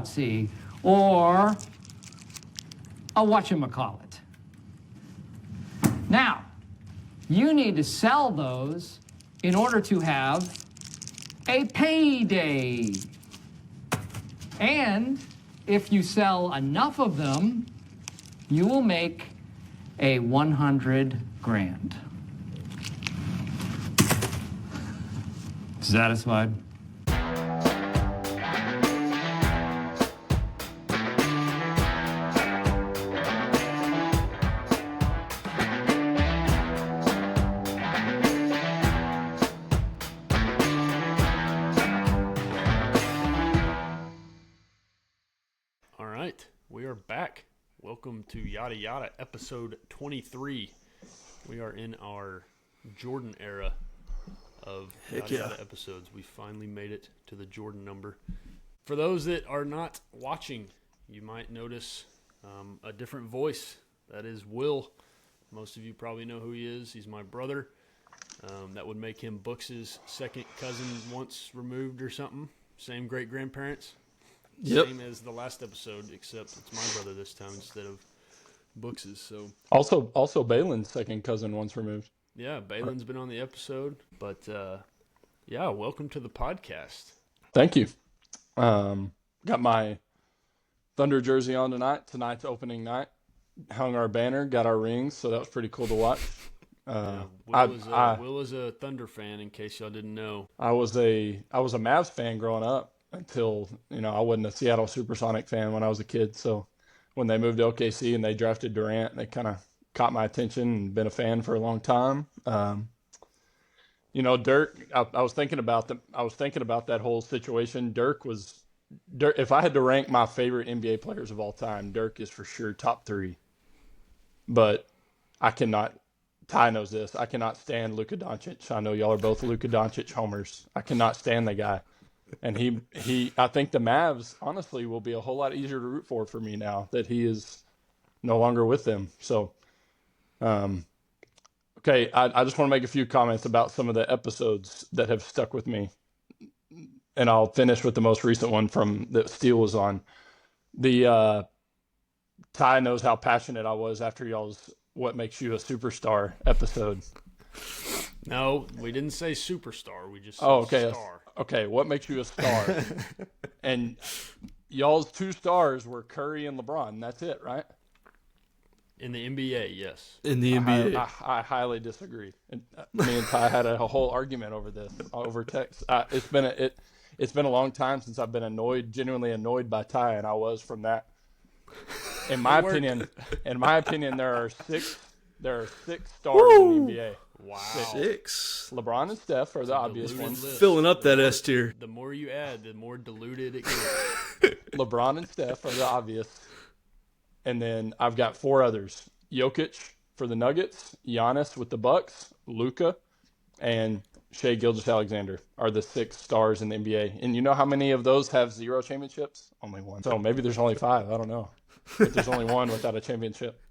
Yahtzee or a whatchamacallit. Now, you need to sell those in order to have a payday. And if you sell enough of them, you will make a 100 grand. Satisfied? All right, we are back. Welcome to Yada Yada, episode 23. We are in our Jordan era of Yada Yada episodes. We finally made it to the Jordan number. For those that are not watching, you might notice a different voice. That is Will. Most of you probably know who he is. He's my brother. That would make him Books' second cousin once removed or something. Same great-grandparents. Yep. Same as the last episode, except it's my brother this time instead of Books's. So Also Balin's second cousin once removed. yeah, Balin's been on the episode, but yeah, welcome to the podcast. Thank you. Got my Thunder jersey on tonight. Tonight's opening night. Hung our banner, got our rings, so that was pretty cool to watch. Will is a Thunder fan, in case y'all didn't know. I was a Mavs fan growing up until, I wasn't a Seattle Supersonic fan when I was a kid. So when they moved to OKC and they drafted Durant, they kind of caught my attention and been a fan for a long time. Dirk, I was thinking about that whole situation. Dirk, if I had to rank my favorite NBA players of all time, Dirk is for sure top 3. But I cannot, Ty knows this, I cannot stand Luka Doncic. I know y'all are both Luka Doncic homers. I cannot stand the guy. And I think the Mavs, honestly, will be a whole lot easier to root for me now that he is no longer with them. So, okay, I just want to make a few comments about some of the episodes that have stuck with me. And I'll finish with the most recent one from that Steele was on. The Ty knows how passionate I was after y'all's "What Makes You a Superstar" episode. No, we didn't say superstar. We just said star. Okay, what makes you a star? And y'all's 2 stars were Curry and LeBron. That's it, right? In the NBA, yes. In the NBA. I highly disagree. And me and Ty had a whole argument over this, over text. It's been a long time since I've been genuinely annoyed by Ty, and I was from that. In my opinion, there are 6 stars in the NBA. Wow. 6. LeBron and Steph are the obvious ones. Filling up that S tier. The more you add, the more diluted it gets. LeBron and Steph are the obvious. And then I've got 4 others. Jokic for the Nuggets, Giannis with the Bucks, Luka, and Shai Gilgeous-Alexander are the 6 stars in the NBA. And you know how many of those have 0 championships? Only 1. So maybe there's only 5. I don't know. But there's only 1 without a championship.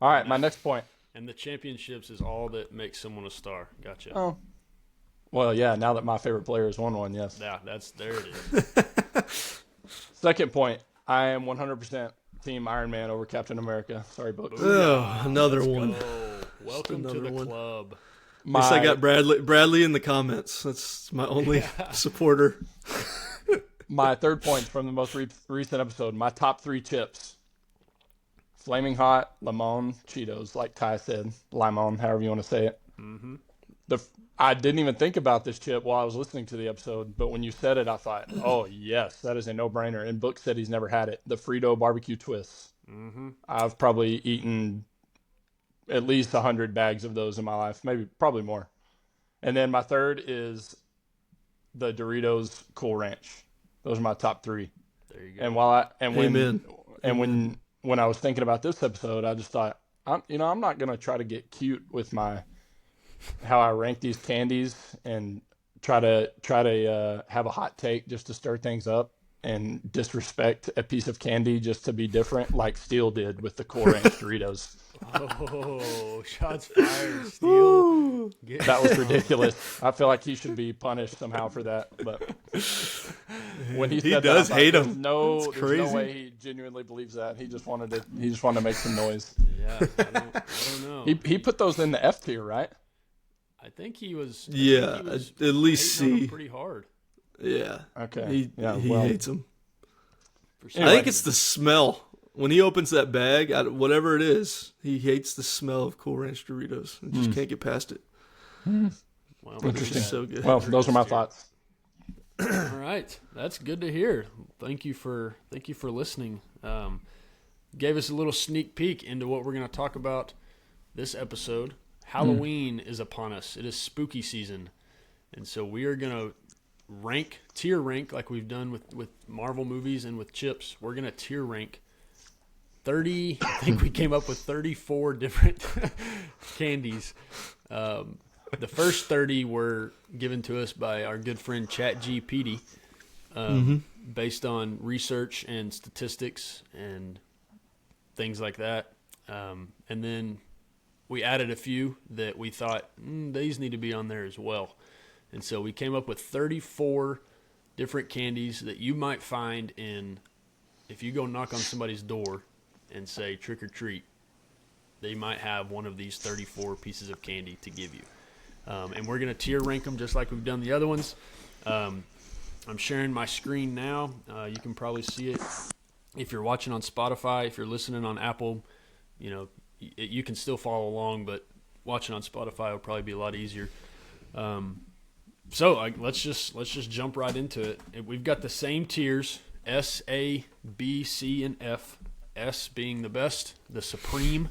All right, my next point. And the championships is all that makes someone a star. Gotcha. Oh. Well, yeah, now that my favorite player has won one, yes. Yeah, there it is. Second point, I am 100% Team Iron Man over Captain America. Sorry, Books. Oh, another one. Welcome to the club. At least I got Bradley in the comments. That's my only supporter. My third point from the most recent episode, my top 3 chips. Flaming Hot, Limon, Cheetos, like Ty said. Limon, however you want to say it. Mm-hmm. I didn't even think about this chip while I was listening to the episode, but when you said it, I thought, oh, yes, that is a no-brainer. And Book said he's never had it. The Frito barbecue twists. Mm-hmm. I've probably eaten at least 100 bags of those in my life, probably more. And then my third is the Doritos Cool Ranch. Those are my top 3. There you go. When I was thinking about this episode, I just thought, I'm not going to try to get cute with how I rank these candies and try to have a hot take just to stir things up and disrespect a piece of candy just to be different, like Steele did with the Cool Ranch Doritos. Oh, shots fired, Steele. That was ridiculous. I feel like he should be punished somehow for that. But when he said does that, I hate thought, him. There's crazy. no way he genuinely believes that. He just wanted to make some noise. Yeah, I don't know. He put those in the F tier, right? I think he was. Yeah, he was at least hating on him C. pretty hard. Yeah. Okay. He hates him. For I some think reason. it's the smell. When he opens that bag, whatever it is, he hates the smell of Cool Ranch Doritos. He just can't get past it. Well, Interesting. It's so good. Well, those are my thoughts. All right, that's good to hear. Thank you for listening. Gave us a little sneak peek into what we're going to talk about this episode. Halloween is upon us. It is spooky season, and so we are going to tier rank like we've done with Marvel movies and with chips. We're going to tier rank 30. I think we came up with 34 different candies. The first 30 were given to us by our good friend ChatGPT, based on research and statistics and things like that. And then we added a few that we thought, these need to be on there as well. And so we came up with 34 different candies that you might find if you go knock on somebody's door and say trick or treat, they might have one of these 34 pieces of candy to give you. And we're going to tier rank them just like we've done the other ones. I'm sharing my screen now. You can probably see it. If you're watching on Spotify, if you're listening on Apple, you can still follow along, but watching on Spotify will probably be a lot easier. So let's just jump right into it. We've got the same tiers: S, A, B, C, and F. S being the best, the supreme,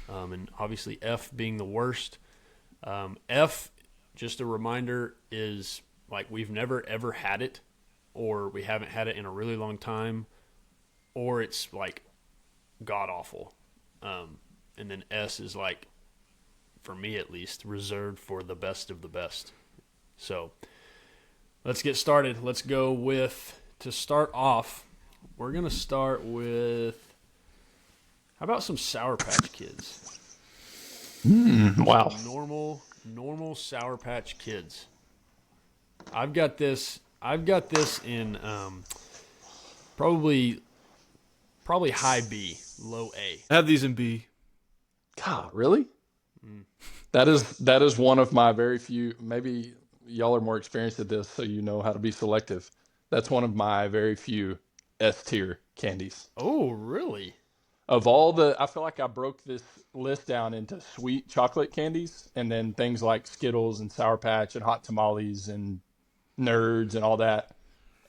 and obviously F being the worst. F, just a reminder, is like we've never ever had it, or we haven't had it in a really long time, or it's like god awful. And then S is like, for me at least, reserved for the best of the best. So let's get started. Let's go with, to start off, we're going to start with, how about some Sour Patch Kids? Wow. Normal Sour Patch Kids. I've got this in probably high B, low A. I have these in B. God, really? That is one of my very few. Maybe y'all are more experienced at this, so you know how to be selective. That's one of my very few S tier candies. Oh, really? Of all I feel like I broke this list down into sweet chocolate candies, and then things like Skittles and Sour Patch and Hot Tamales and Nerds and all that.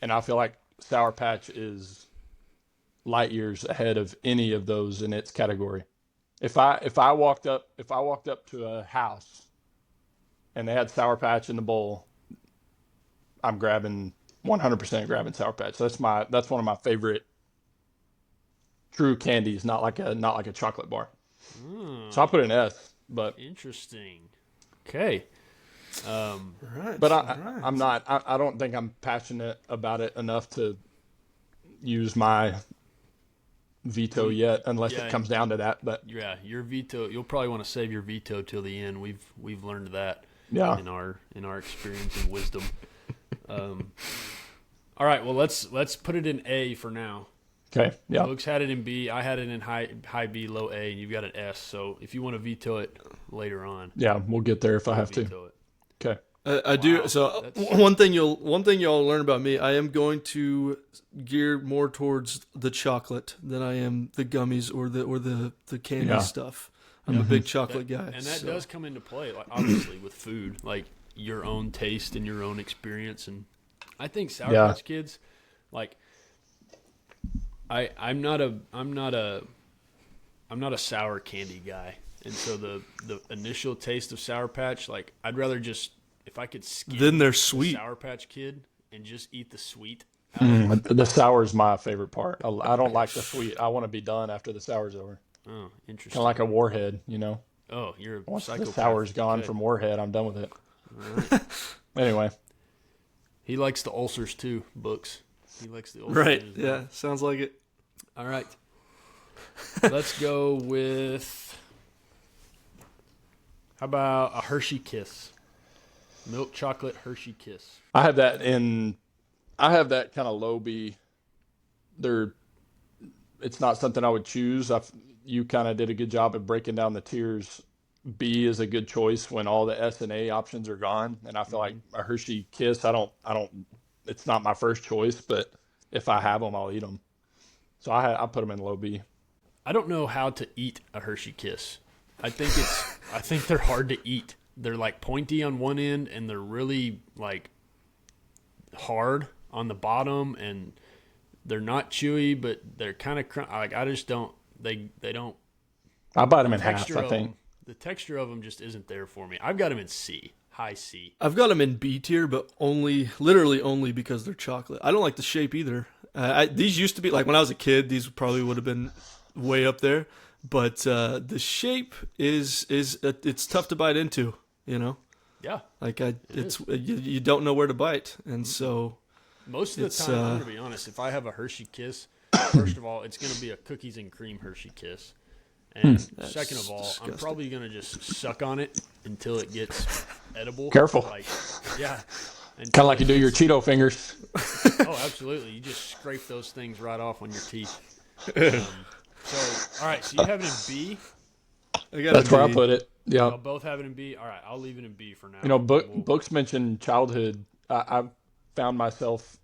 And I feel like Sour Patch is light years ahead of any of those in its category. If I walked up to a house and they had Sour Patch in the bowl, I'm 100% grabbing Sour Patch. That's one of my favorite true candies, not like a chocolate bar. So I put an S, but Interesting. Okay. Right. but I'm not. I don't think I'm passionate about it enough to use my veto yet, unless Yeah. it comes down to that. But Yeah, your veto. You'll probably want to save your veto till the end. We've learned that yeah, in our experience and wisdom. All right. Well, let's put it in A for now. okay, yeah, Luke's had it in B. I had it in high B, low A, and you've got an S. So if you want to veto it later on, yeah. We'll get there if I have to. veto it. Okay, I do. So that's- one thing y'all learn about me, I am going to gear more towards the chocolate than I am the gummies or the candy Yeah. stuff. I'm a big chocolate guy. And that so. does come into play, like obviously with food, like your own taste and your own experience. And I think Sour Yeah. Patch Kids, like I'm not a sour candy guy, and so the initial taste of Sour Patch, like I'd rather just, if I could skip Then they're the sweet. Sour Patch Kid and just eat the sweet. the sour is my favorite part. I don't like the sweet. I want to be done after the sour's over. Oh, interesting. Kind of like a warhead, you know. Oh, you're a Once the psychopath. sour's gone Okay. from warhead, I'm done with it. All right. Anyway, He likes the ulcers too, Books. He likes the ulcers. Right. as well. Yeah. Sounds like it. All right. Let's go with. How about a Hershey Kiss? Milk chocolate Hershey Kiss. I have that kind of low B. It's not something I would choose. You kind of did a good job of breaking down the tiers. B is a good choice when all the S and A options are gone, and I feel like a Hershey Kiss. I don't. It's not my first choice, but if I have them, I'll eat them. So I put them in low B. I don't know how to eat a Hershey Kiss. I think they're hard to eat. They're like pointy on one end, and they're really like hard on the bottom, and they're not chewy, but they're kind of like I just don't. They don't. I bite them in half. I think the texture of them just isn't there for me. I've got them in C, high C. I've got them in B tier, but literally only because they're chocolate. I don't like the shape either. These used to be, like when I was a kid, these probably would have been way up there. But the shape it's tough to bite into, you know? Yeah. Like you don't know where to bite. And so most of the time, I'm going to be honest, if I have a Hershey Kiss, first of all, it's going to be a cookies and cream Hershey Kiss. And second of all, disgusting. I'm probably going to just suck on it until it gets edible. Careful. Yeah. Kind of like you do your Cheeto fingers. Oh, absolutely. You just scrape those things right off on your teeth. So, all right. So you have it in B. That's where I put it. Yeah. I'll both have it in B. All right. I'll leave it in B for now. You know, books mention childhood. I found myself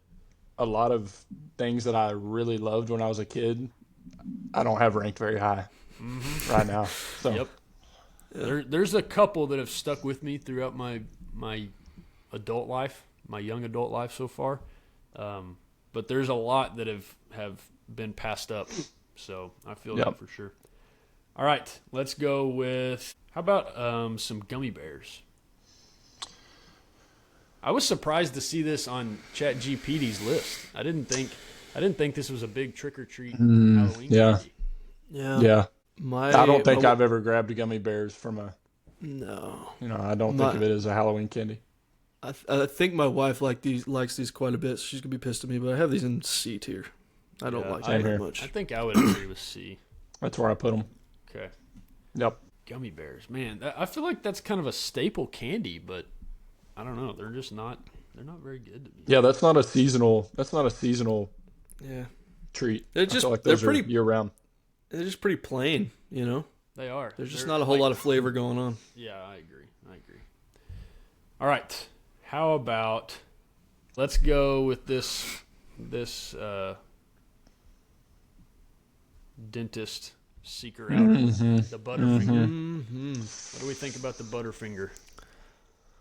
a lot of things that I really loved when I was a kid. I don't have ranked very high right now. So. Yep. There's a couple that have stuck with me throughout my adult life, my young adult life so far. But there's a lot that have been passed up. So I feel that for sure. All right, let's go with, how about some gummy bears? I was surprised to see this on ChatGPT's list. I didn't think this was a big trick or treat Halloween candy. Yeah. I don't think I've ever grabbed a gummy bears from a. No. You know, I don't think of it as a Halloween candy. I think my wife likes these quite a bit. She's gonna be pissed at me, but I have these in C tier. I don't like them very much. I think I would agree with C. That's where I put them. Okay. Yep. Gummy bears, man. I feel like that's kind of a staple candy, but I don't know. They're just not. They're not very good to me. Yeah, that's not a seasonal. Yeah. Treat. They're pretty year round. They're just pretty plain, you know. They are. There's just not a whole lot of flavor going on. Yeah, I agree. All right. How about, let's go with this dentist seeker out, the Butterfinger. What do we think about the Butterfinger?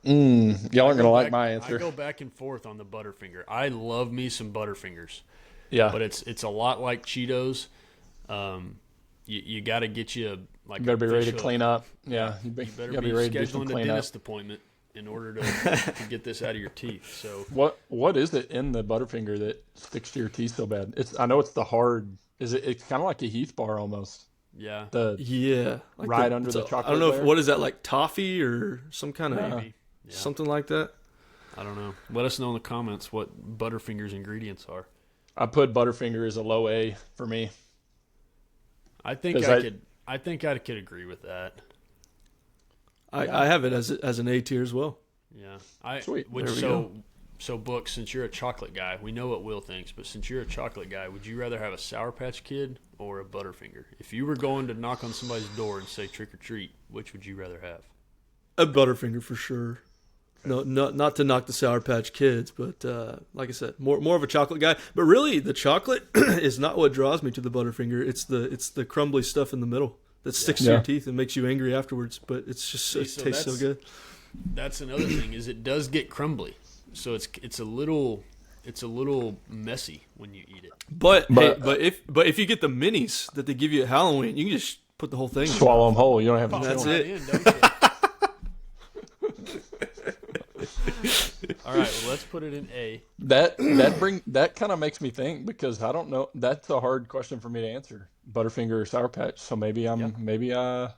Y'all aren't gonna like my answer. I go back and forth on the Butterfinger. I love me some Butterfingers. Yeah, but it's a lot like Cheetos. You got to get you you better be ready to clean up. Yeah, you better be ready scheduling a dentist appointment in order to get this out of your teeth. So what is it in the Butterfinger that sticks to your teeth so bad? I know it's the hard. It's kind of like a Heath bar almost. Yeah. Like under the chocolate. I don't know layer. what is that, like toffee or some kind of something like that. I don't know. Let us know in the comments what Butterfinger's ingredients are. I put Butterfinger as a low A for me. I think I could agree with that. I have it as an A tier as well. Yeah. Sweet. So Book, since you're a chocolate guy, we know what Will thinks, but since you're a chocolate guy, would you rather have a Sour Patch Kid or a Butterfinger? If you were going to knock on somebody's door and say trick or treat, which would you rather have? A Butterfinger for sure. No, not to knock the Sour Patch Kids, but like I said, more of a chocolate guy. But really, the chocolate is not what draws me to the Butterfinger. It's the crumbly stuff in the middle that sticks to your teeth and makes you angry afterwards. But it's just it tastes so good. That's another thing, is it does get crumbly, so it's a little messy when you eat it. But if you get the minis that they give you at Halloween, you can just put the whole thing. Swallow them whole. You don't have to. That's it. All right, well, let's put it in A. That kind of makes me think, because I don't know. That's a hard question for me to answer. Butterfinger or Sour Patch. So maybe maybe I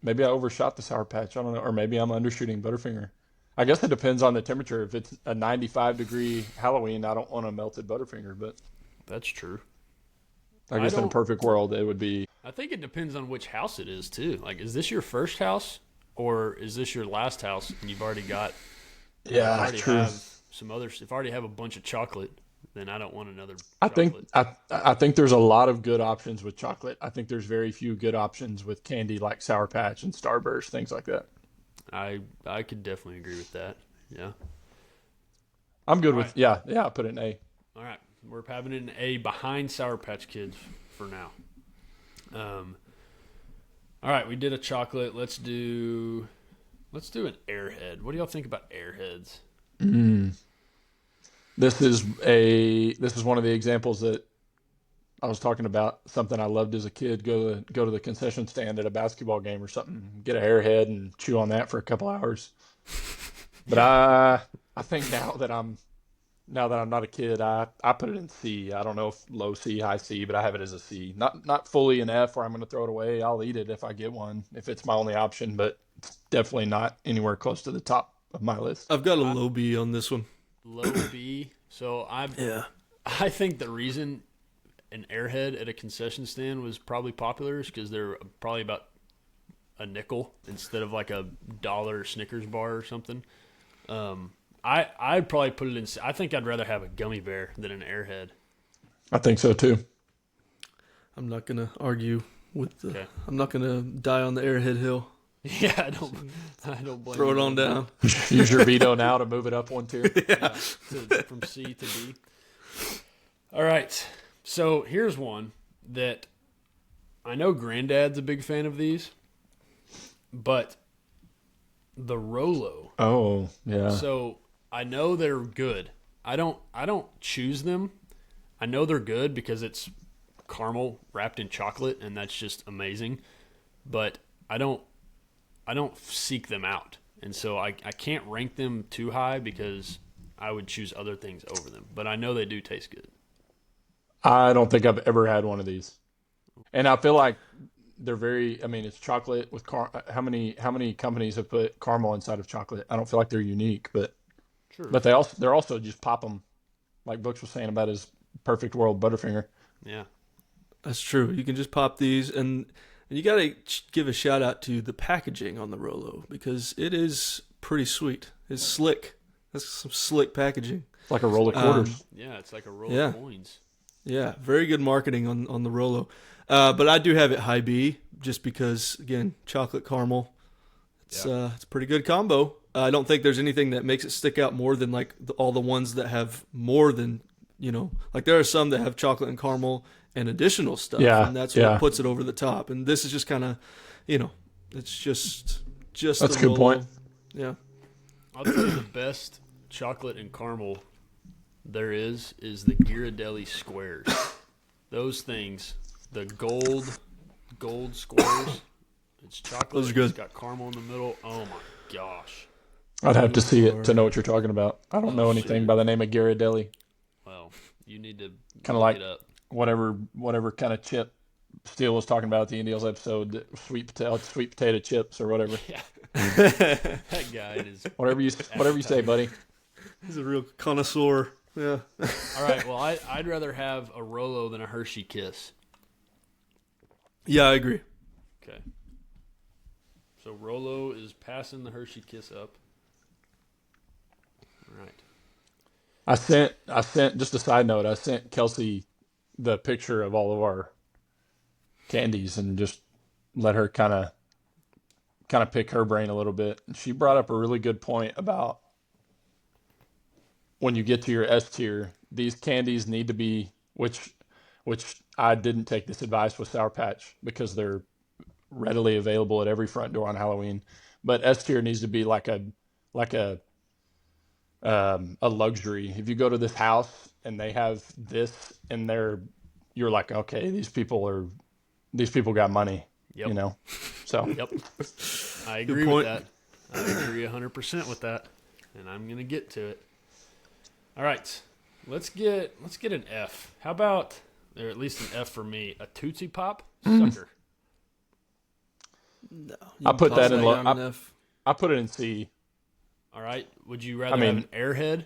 overshot the Sour Patch. I don't know, or maybe I'm undershooting Butterfinger. I guess it depends on the temperature. If it's a 95-degree Halloween, I don't want a melted Butterfinger. But that's true. I guess in a perfect world, it would be. I think it depends on which house it is too. Like, is this your first house, Or is this your last house and you've already got? Yeah, already true. have some others. If I already have a bunch of chocolate, then I don't want another I chocolate. think I think there's a lot of good options with chocolate. I think there's very few good options with candy like Sour Patch and Starburst, things like that. I could definitely agree with that. Yeah. I'm good All with right. yeah. I put it in A. All right, we're having an A behind Sour Patch Kids for now. All right, we did a chocolate. Let's do an Airhead. What do y'all think about Airheads? This is one of the examples that I was talking about. Something I loved as a kid. Go to the concession stand at a basketball game or something. Get a Airhead and chew on that for a couple hours. But I think now that I'm not a kid, I put it in C. I don't know if low C, high C, but I have it as a C. Not fully an F where I'm going to throw it away. I'll eat it if I get one, if it's my only option, but it's definitely not anywhere close to the top of my list. I've got a low B on this one. Low B. So I think the reason an Airhead at a concession stand was probably popular is because they're probably about a nickel instead of like a dollar Snickers bar or something. I'd probably put it in. I think I'd rather have a gummy bear than an Airhead. I think so too. I'm not gonna argue with the. Okay. I'm not gonna die on the Airhead hill. Yeah, I don't blame Throw it you. on down. Use your veto now to move it up one tier. Yeah, from C to D. All right. So here's one that I know Granddad's a big fan of these, but the Rolo. Oh, yeah. So I know they're good. I don't choose them. I know they're good because it's caramel wrapped in chocolate, and that's just amazing. But I don't seek them out, and so I can't rank them too high because I would choose other things over them. But I know they do taste good. I don't think I've ever had one of these. And I feel like they're very, I mean, it's chocolate with how many companies have put caramel inside of chocolate? I don't feel like they're unique, but Sure. but they're also just pop them, like Brooks was saying about his Perfect World Butterfinger. Yeah. That's true. You can just pop these, and you got to give a shout out to the packaging on the Rolo because it is pretty sweet. It's slick. That's some slick packaging. It's like a roll of quarters. Yeah, it's like a roll of coins. Yeah, very good marketing on the Rolo. But I do have it high B just because, again, chocolate caramel. It's a pretty good combo. I don't think there's anything that makes it stick out more than like all the ones that have more than, like there are some that have chocolate and caramel and additional stuff. Yeah, And that's yeah. what puts it over the top. And this is just kind of, it's just That's the a good Rolo. point. Yeah. I'll tell you the best chocolate and caramel there is the Ghirardelli squares. Those things, the gold squares. It's chocolate. Those are good. It's got caramel in the middle. Oh my gosh. I'd have to see it to know what you're talking about. I don't know anything shoot. by the name of Ghirardelli. Well, you need to Kind of look like it up. whatever kind of chip Steele was talking about at the Indians episode, sweet potato chips or whatever. Yeah. That guy is. Whatever you say, buddy. He's a real connoisseur. Yeah. All right. Well, I'd rather have a Rolo than a Hershey Kiss. Yeah, I agree. Okay. So Rolo is passing the Hershey Kiss up. All right. I sent just a side note. I sent Kelsey the picture of all of our candies and just let her kind of pick her brain a little bit. And she brought up a really good point about when you get to your S tier, these candies need to be which I didn't take this advice with Sour Patch because they're readily available at every front door on Halloween. But S tier needs to be like a luxury. If you go to this house and they have this in there, you're like, okay, these people got money, Yep. So Yep. I agree with that. I agree 100% with that. And I'm going to get to it. All right. Let's get an F. How about, or at least an F for me, a Tootsie Pop sucker. No. I put that in low. enough. I put it in C. All right. Would you rather have an Airhead?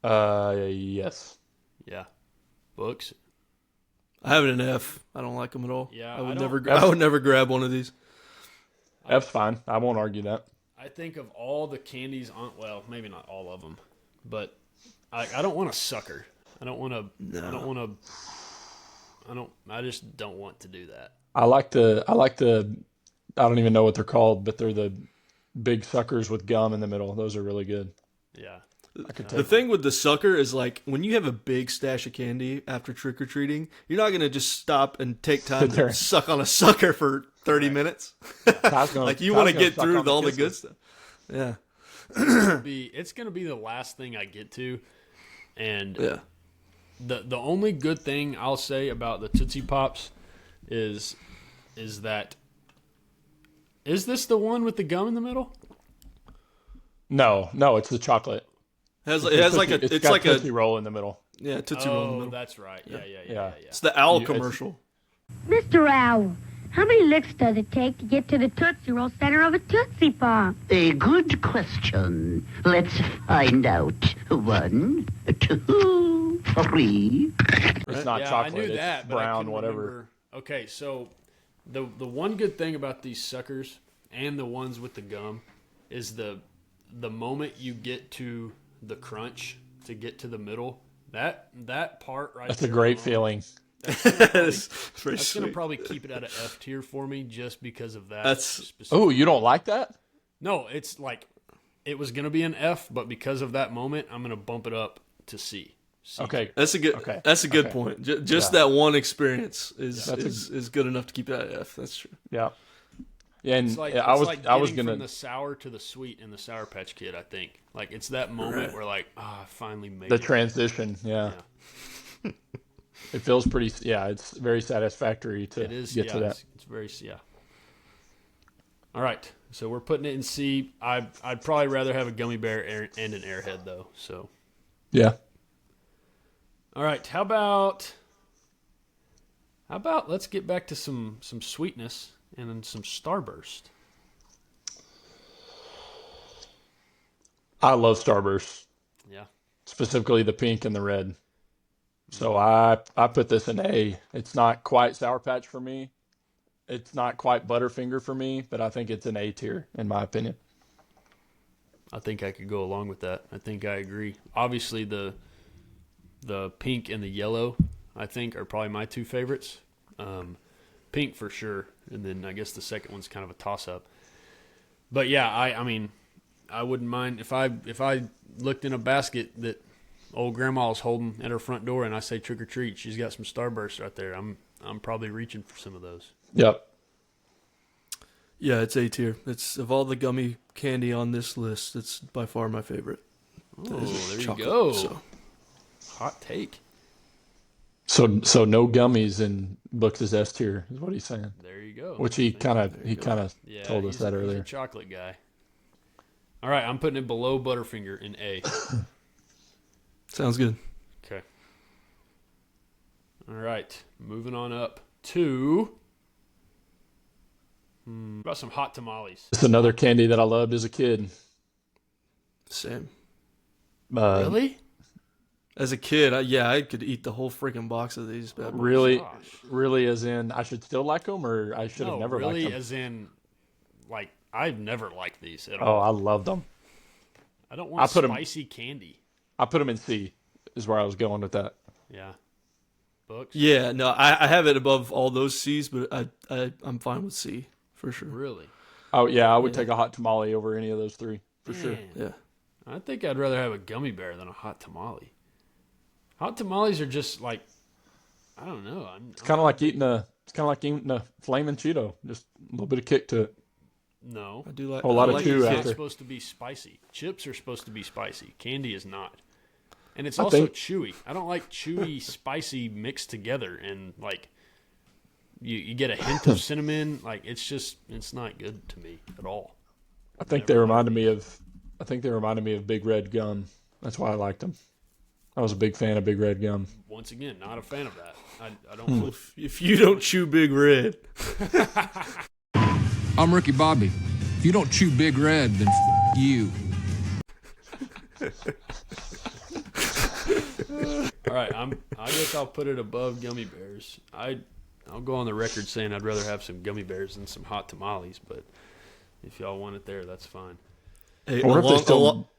Yes. Yeah. Books? I have it in F. I don't like them at all. Yeah, I would I don't- never. I would never grab one of these. F's fine. I won't argue that. I think of all the candies on, well, maybe not all of them, but I don't want a sucker. I just don't want to do that. I like the I don't even know what they're called, but they're the big suckers with gum in the middle. Those are really good. Yeah. The thing with the sucker is like when you have a big stash of candy after trick or treating, you're not gonna just stop and take time to suck on a sucker for 30 minutes. Like you want to get through all the good stuff. Yeah. It's gonna be the last thing I get to, and Yeah. the only good thing I'll say about the Tootsie Pops is that is this the one with the gum in the middle? No, it's the chocolate. It has like a It's it's got like a Tootsie Roll in the middle. yeah Tootsie Roll in the Oh, middle. that's right. Yeah. Yeah. It's the owl You- commercial. Mr. Owl, how many licks does it take to get to the Tootsie Roll center of a Tootsie Pop? A good question. Let's find out. 1, 2, 3. It's not Yeah, chocolate. I knew it's that, but I brown, couldn't whatever. remember. Okay, so the one good thing about these suckers and the ones with the gum is the moment you get to the crunch to get to the middle, that part right That's there a great alone, feeling. It's very That's gonna sweet. probably keep it at an F tier for me just because of that. That's- specific- Oh, you don't like that? No, it's like it was gonna be an F, but because of that moment, I'm gonna bump it up to C. C Okay. tier. That's a good. Okay. That's a good Okay. point. Just Yeah. that one experience is That's is good enough to keep that at F. That's true. Yeah. Yeah, and It's like, I was getting gonna from the sour to the sweet in the Sour Patch Kid. I think like it's that moment where like I finally made the it. transition. Yeah. It feels pretty. Yeah, it's very satisfactory to It is. get Yeah, to that. it's very. Yeah. All right, so we're putting it in C. I'd probably rather have a gummy bear and an airhead though. So Yeah. all right, how about let's get back to some sweetness and then some Starburst. I love Starburst, Yeah. specifically the pink and the red. So I put this in A. It's not quite Sour Patch for me. It's not quite Butterfinger for me, but I think it's an A tier in my opinion. I think I could go along with that. I think I agree. Obviously, the pink and the yellow, I think, are probably my two favorites. Pink for sure, and then I guess the second one's kind of a toss-up. But yeah, I mean, I wouldn't mind if I looked in a basket that old grandma was holding at her front door, and I say trick or treat. She's got some Starbursts right there. I'm probably reaching for some of those. Yep. Yeah, it's A tier. It's of all the gummy candy on this list, it's by far my favorite. Oh, It's there you chocolate, go. So. Hot take. So no gummies in books as S tier is what he's saying. There you go. Which he kind of Yeah, told us he's- that he's earlier. a chocolate guy. All right, I'm putting it below Butterfinger in A. Sounds good. Okay. All right, moving on up to about some hot tamales. It's another candy that I loved as a kid. Same. Really? As a kid, I could eat the whole freaking box of these bad boys. Really, Gosh. really, as in I should still like them, or I should have No, never really, liked them. as in, like I've never liked these at Oh, all. I loved them. I don't want I put 'em- spicy candy. I put them in C. Is where I was going with that. Yeah. Books. Yeah, no, I have it above all those C's, but I'm fine with C for sure. Really? Oh yeah, I would take a hot tamale over any of those three for sure. Man, Yeah. I think I'd rather have a gummy bear than a hot tamale. Hot tamales are just like, I don't know. It's kind of like eating a flaming Cheeto. Just a little bit of kick to it. No. I do like A lot I of like chew it. It's after. not supposed to be spicy. Chips are supposed to be spicy. Candy is not. And it's I also think- chewy. I don't like chewy, spicy mixed together and like you get a hint of cinnamon. Like it's not good to me at all. I think they reminded me of Big Red Gum. That's why I liked them. I was a big fan of Big Red Gum. Once again, not a fan of that. I don't put If you don't chew Big Red, I'm Ricky Bobby. If you don't chew Big Red, then you. All right, I guess I'll put it above gummy bears. I'll go on the record saying I'd rather have some gummy bears than some hot tamales, but if y'all want it there, that's fine. Hey, I wonder if they still.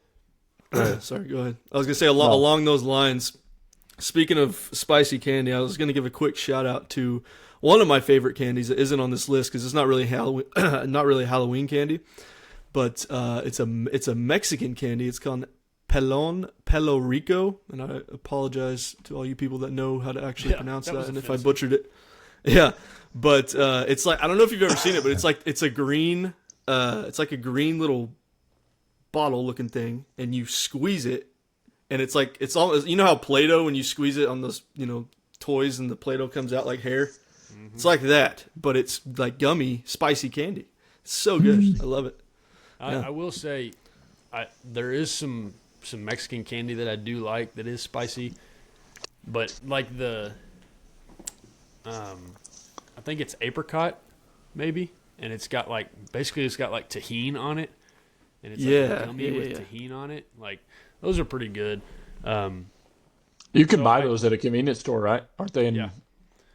sorry, go ahead. I was gonna say along those lines. Speaking of spicy candy, I was gonna give a quick shout out to one of my favorite candies that isn't on this list because it's not really Halloween candy, but it's a Mexican candy. It's called Pelo Rico, and I apologize to all you people that know how to actually pronounce that, and if I butchered it. Yeah, but it's like, I don't know if you've ever seen it, but it's like a green little bottle looking thing, and you squeeze it, and it's all, you know how Play-Doh, when you squeeze it on those, toys and the Play-Doh comes out like hair? Mm-hmm. It's like that, but it's like gummy, spicy candy. It's so good. I love it. I will say, there is some Mexican candy that I do like that is spicy, but like I think it's apricot, maybe, and it's got like tahini on it, and it's like a gummy with tahini on it. Like, those are pretty good. You can buy those at a convenience store, right? Aren't they? Yeah.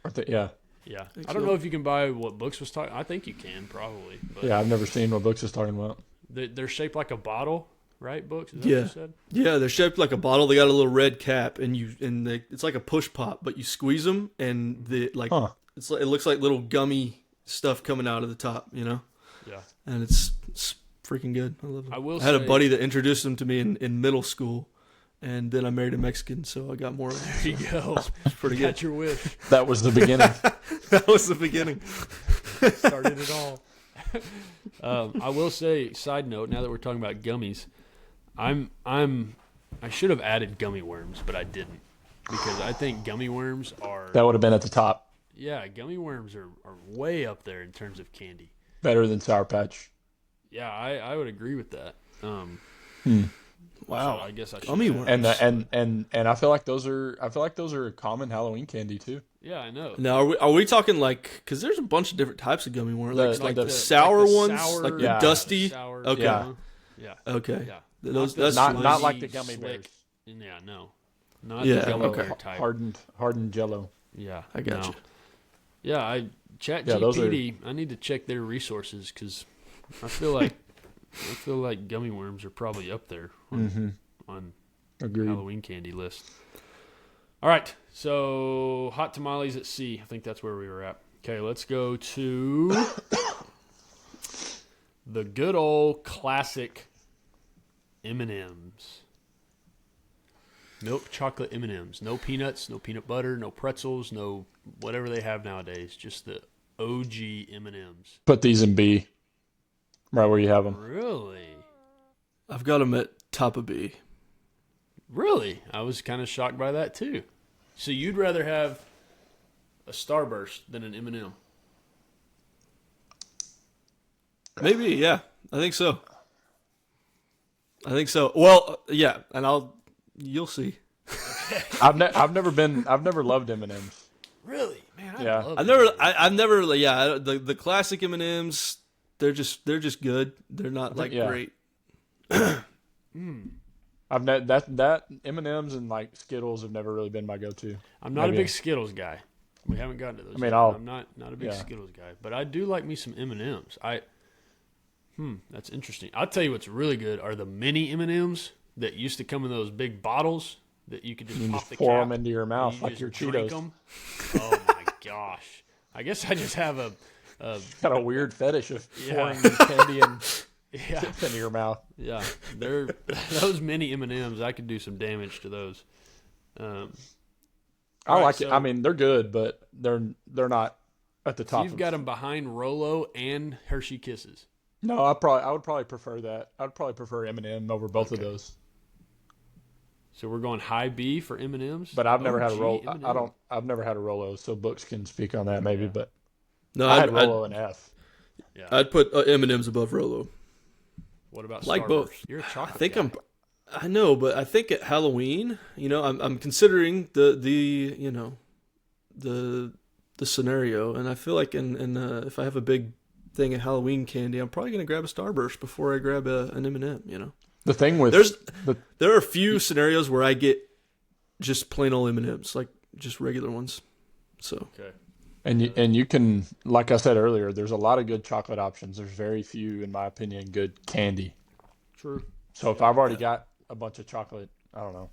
Aren't they? Yeah. Yeah. I don't know if you can buy what Books was talking. I think you can probably. But Yeah, I've never seen what Books is talking about. they're shaped like a bottle, right? Books. Is that what you said? Yeah, they're shaped like a bottle. They got a little red cap, and it's like a push pop, but you squeeze them, and it looks like little gummy stuff coming out of the top, Yeah. And it's freaking good. I love it. I had a say, buddy that introduced them to me in middle school, and then I married a Mexican, so I got more of them. There you go. It's pretty good. Got your wish. That was the beginning. That was the beginning. Started it all. I will say, side note, now that we're talking about gummies, I should have added gummy worms, but I didn't, because I think gummy worms are... That would have been at the top. Yeah, gummy worms are way up there in terms of candy. Better than Sour Patch. Yeah, I would agree with that. Wow. So I guess I should. Gummy worms. And I feel like those are a common Halloween candy too. Yeah, I know. Now, are we talking like, because there's a bunch of different types of gummy worms, like the sour like the ones, sour, like the dusty. Sour, Okay. Yeah. Okay. Yeah. That's not like the gummy bears. Yeah, no. Not the gummy bear type. Hardened Jello. Yeah, I got you. Yeah, ChatGPT. Yeah, I need to check their resources, because I feel like gummy worms are probably up there on Agreed. Halloween candy list. All right, so hot tamales at sea. I think that's where we were at. Okay, let's go to the good old classic M&Ms. Milk chocolate M&Ms. No peanuts, no peanut butter, no pretzels, no whatever they have nowadays. Just the OG M&Ms. Put these in B, right where you have them. Really? I've got them at top of B. Really? I was kind of shocked by that too. So you'd rather have a Starburst than an M&M? Maybe, yeah. I think so. Well, yeah, and you'll see. I've never loved M&Ms. Really? Man, Yeah. I've never the classic M&Ms, they're just good. They're not great. That M&Ms and like Skittles have never really been my go-to. I'm not a big Skittles guy. We haven't gotten to those. I mean, yet. I'm not a big Skittles guy, but I do like me some M&Ms. That's interesting. I'll tell you what's really good are the mini M&Ms that used to come in those big bottles that you could just pop the pour cap them into your mouth like your Cheetos. Them. Oh my gosh! I guess I just have a got a weird fetish of pouring candy and chips into your mouth. Yeah, they're those mini M&Ms. I could do some damage to those. I like it. I mean, they're good, but they're not at the top. You've got them behind Rolo and Hershey Kisses. No, I would probably prefer that. I'd probably prefer M&M over both of those. So we're going high B for M&Ms. But I've never had a Rolo. I've never had a Rolo, so Books can speak on that maybe. But no, I had Rolo and F. Yeah, I'd put M&Ms above Rolo. What about like Starburst? both? You're a chocolate. I think guy. I know, but I think at Halloween, I'm considering the scenario, and I feel like if I have a big thing of Halloween candy, I'm probably gonna grab a Starburst before I grab an M&M. The thing with there are a few scenarios where I get just plain old M&Ms, like just regular ones. So okay. And you can, like I said earlier, there's a lot of good chocolate options. There's very few, in my opinion, good candy. True. So if I've already got a bunch of chocolate, I don't know.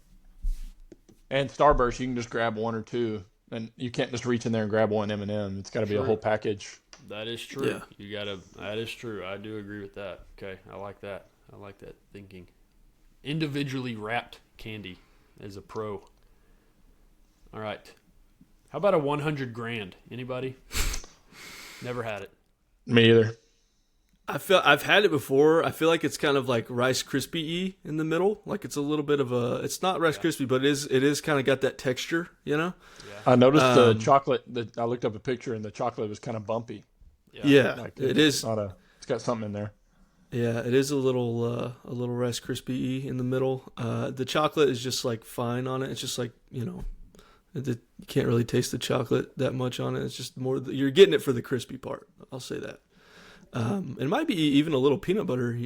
And Starburst, you can just grab one or two, and you can't just reach in there and grab one M&M. It's got to be a True. whole package. That is true. Yeah. You gotta. That is true. I do agree with that. Okay, I like that. I like that thinking. Individually wrapped candy is a pro. All right. How about a 100 grand? Anybody? Never had it. Me either. I've had it before. I feel like it's kind of like Rice Krispie-y in the middle. Like it's a little bit of a. It's not Rice Krispie, but it is kind of got that texture. You know. I noticed the chocolate. I looked up a picture, and the chocolate was kind of bumpy. Yeah, Like it is. It's got something in there. Yeah, it is a little Rice Krispie-y in the middle. The chocolate is just like fine on it. It's just like, you know, you can't really taste the chocolate that much on it. It's just more you're getting it for the crispy part. I'll say that. It might be even a little peanut butter,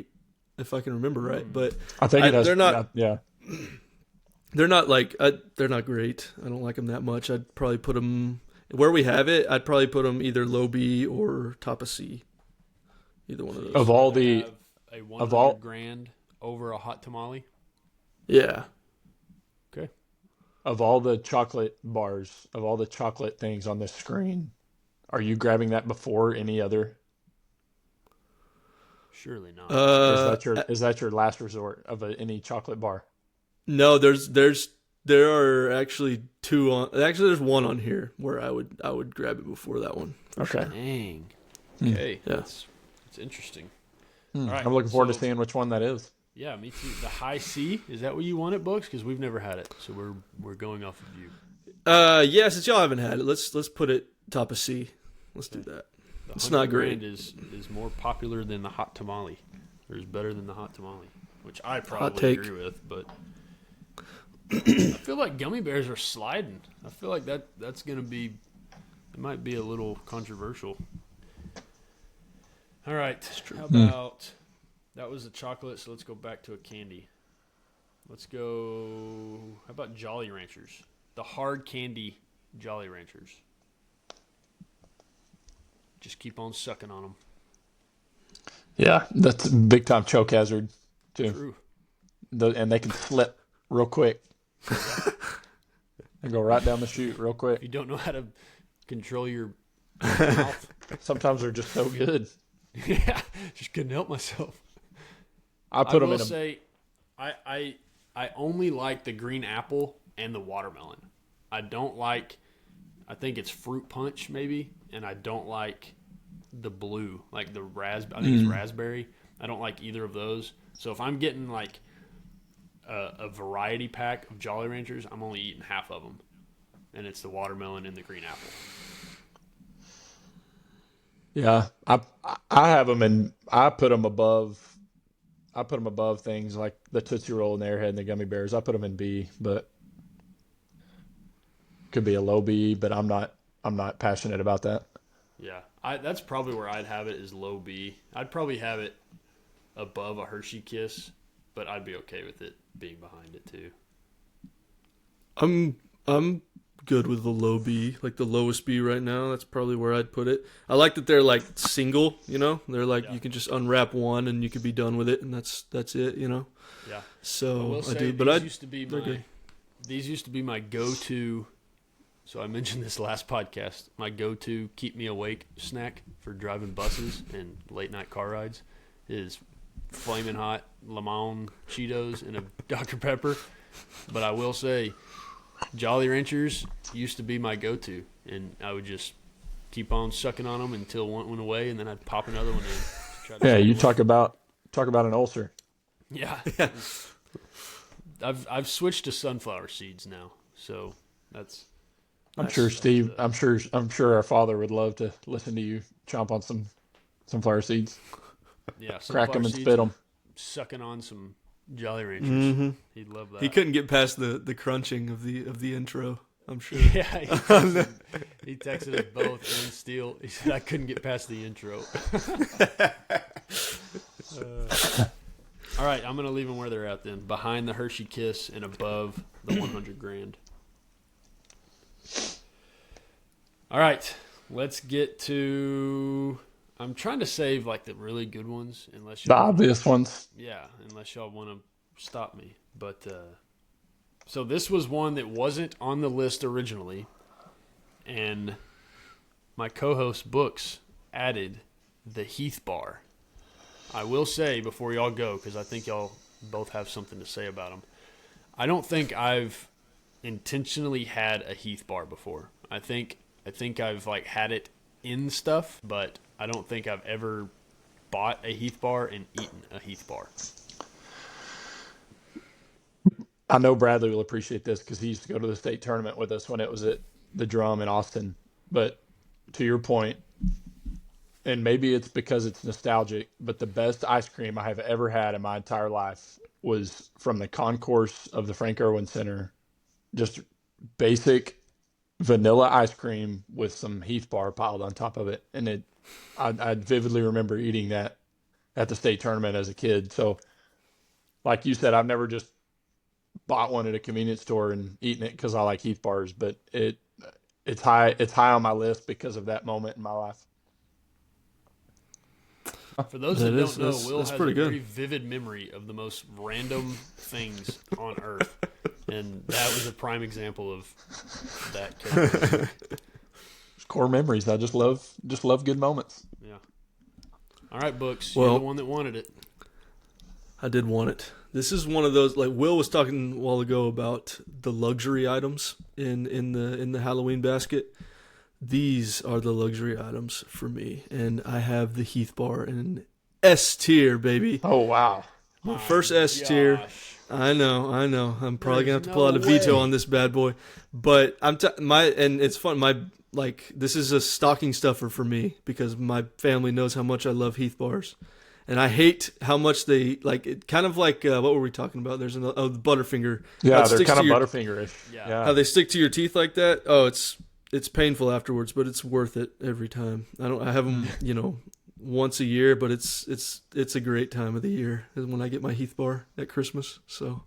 if I can remember right. But I think it has. They're not. Yeah. They're not like they're not great. I don't like them that much. I'd probably put them where we have it. I'd probably put them either low B or top of C. Either one of those. Of all the Have a 100 grand over a hot tamale. Yeah. Okay. Of all the chocolate bars, of all the chocolate things on this screen, are you grabbing that before any other? Surely not. Is that your last resort of any chocolate bar? No, there are actually two on. Actually, there's one on here where I would grab it before that one. Okay. Dang. Okay. Yeah. That's interesting. All right. I'm looking forward to so- seeing which one that is. Yeah, me too. The high C, is that what you want it, Books? Because we've never had it, so we're going off of you. Yeah, since y'all haven't had it, let's put it top of C. Let's do that. The It's 100 not great. grand is more popular than the hot tamale, or is better than the hot tamale, which I probably take. agree with. But I feel like gummy bears are sliding. I feel like that's gonna be. It might be a little controversial. All right. How about that was a chocolate, so let's go back to a candy. Let's go. How about Jolly Ranchers? The hard candy Jolly Ranchers. Just keep on sucking on them. Yeah, that's a big time choke hazard too. True. And they can flip real quick. And go right down the chute real If quick. you don't know how to control your mouth. Sometimes they're just so good. Yeah, just couldn't help myself. I put them will in a. say, I only like the green apple and the watermelon. I don't like. I think it's fruit punch maybe, and I don't like the blue, like the raspberry. I think it's raspberry. I don't like either of those. So if I'm getting like a variety pack of Jolly Ranchers, I'm only eating half of them, and it's the watermelon and the green apple. Yeah, I have them and I put them above. I put them above things like the Tootsie Roll and the Airhead and the gummy bears. I put them in B, but could be a low B. But I'm not passionate about that. Yeah, that's probably where I'd have it is low B. I'd probably have it above a Hershey Kiss, but I'd be okay with it being behind it too. I'm good with the low B, like the lowest B right now. That's probably where I'd put it. I like that they're like single, you know. They're like you can just unwrap one and you could be done with it, and that's it, you know. Yeah. So I do, these but these used to be my go-to. So I mentioned this last podcast. My go-to keep me awake snack for driving buses and late night car rides is flaming hot lemon Cheetos and a Dr. Pepper. But I will say, Jolly Ranchers used to be my go-to, and I would just keep on sucking on them until one went away, and then I'd pop another one in. To try to Yeah, stay you awake. talk about an ulcer. Yeah. I've switched to sunflower seeds now, so that's. I'm sure Steve. I'm sure our father would love to listen to you chomp on some sunflower seeds, Yeah, crack them sunflower and seeds spit them. Sucking on some Jolly Ranchers. Mm-hmm. He'd love that. he couldn't get past the crunching of the intro. I'm sure. Yeah, he texted us both and Steele. He said I couldn't get past the intro. All right, I'm gonna leave them where they're at then, behind the Hershey Kiss and above the 100 grand. All right, let's get to. I'm trying to save like the really good ones, unless The obvious ones. Yeah, unless y'all want to stop me. But so this was one that wasn't on the list originally, and my co-host Books added the Heath bar. I will say before y'all go, because I think y'all both have something to say about them. I don't think I've intentionally had a Heath bar before. I think I've like had it in stuff, but I don't think I've ever bought a Heath bar and eaten a Heath bar. I know Bradley will appreciate this because he used to go to the state tournament with us when it was at the Drum in Austin. But to your point, and maybe it's because it's nostalgic, but the best ice cream I have ever had in my entire life was from the concourse of the Frank Irwin Center. Just basic vanilla ice cream with some Heath bar piled on top of it. And I vividly remember eating that at the state tournament as a kid. So like you said, I've never just bought one at a convenience store and eaten it because I like Heath bars, but it's high on my list because of that moment in my life. For those that don't know, Will that's has pretty a good. very vivid memory of the most random things on earth, and that was a prime example of that character. It's core memories. I just love good moments. Yeah. All right, Books. Well- You're the one that wanted it. I did want it. This is one of those, like Will was talking a while ago about the luxury items in the Halloween basket. These are the luxury items for me, and I have the Heath bar in S tier, baby. Oh wow! My first S tier. I know. I'm probably gonna have to pull out a veto on this bad boy, but and it's fun. This is a stocking stuffer for me because my family knows how much I love Heath bars. And I hate how much they like it. Kind of like what were we talking about? There's the Butterfinger. Yeah, How it they're sticks kind to of your- Butterfinger-ish. Yeah. How they stick to your teeth like that. Oh, it's painful afterwards, but it's worth it every time. I have them, once a year, but it's a great time of the year is when I get my Heath bar at Christmas. So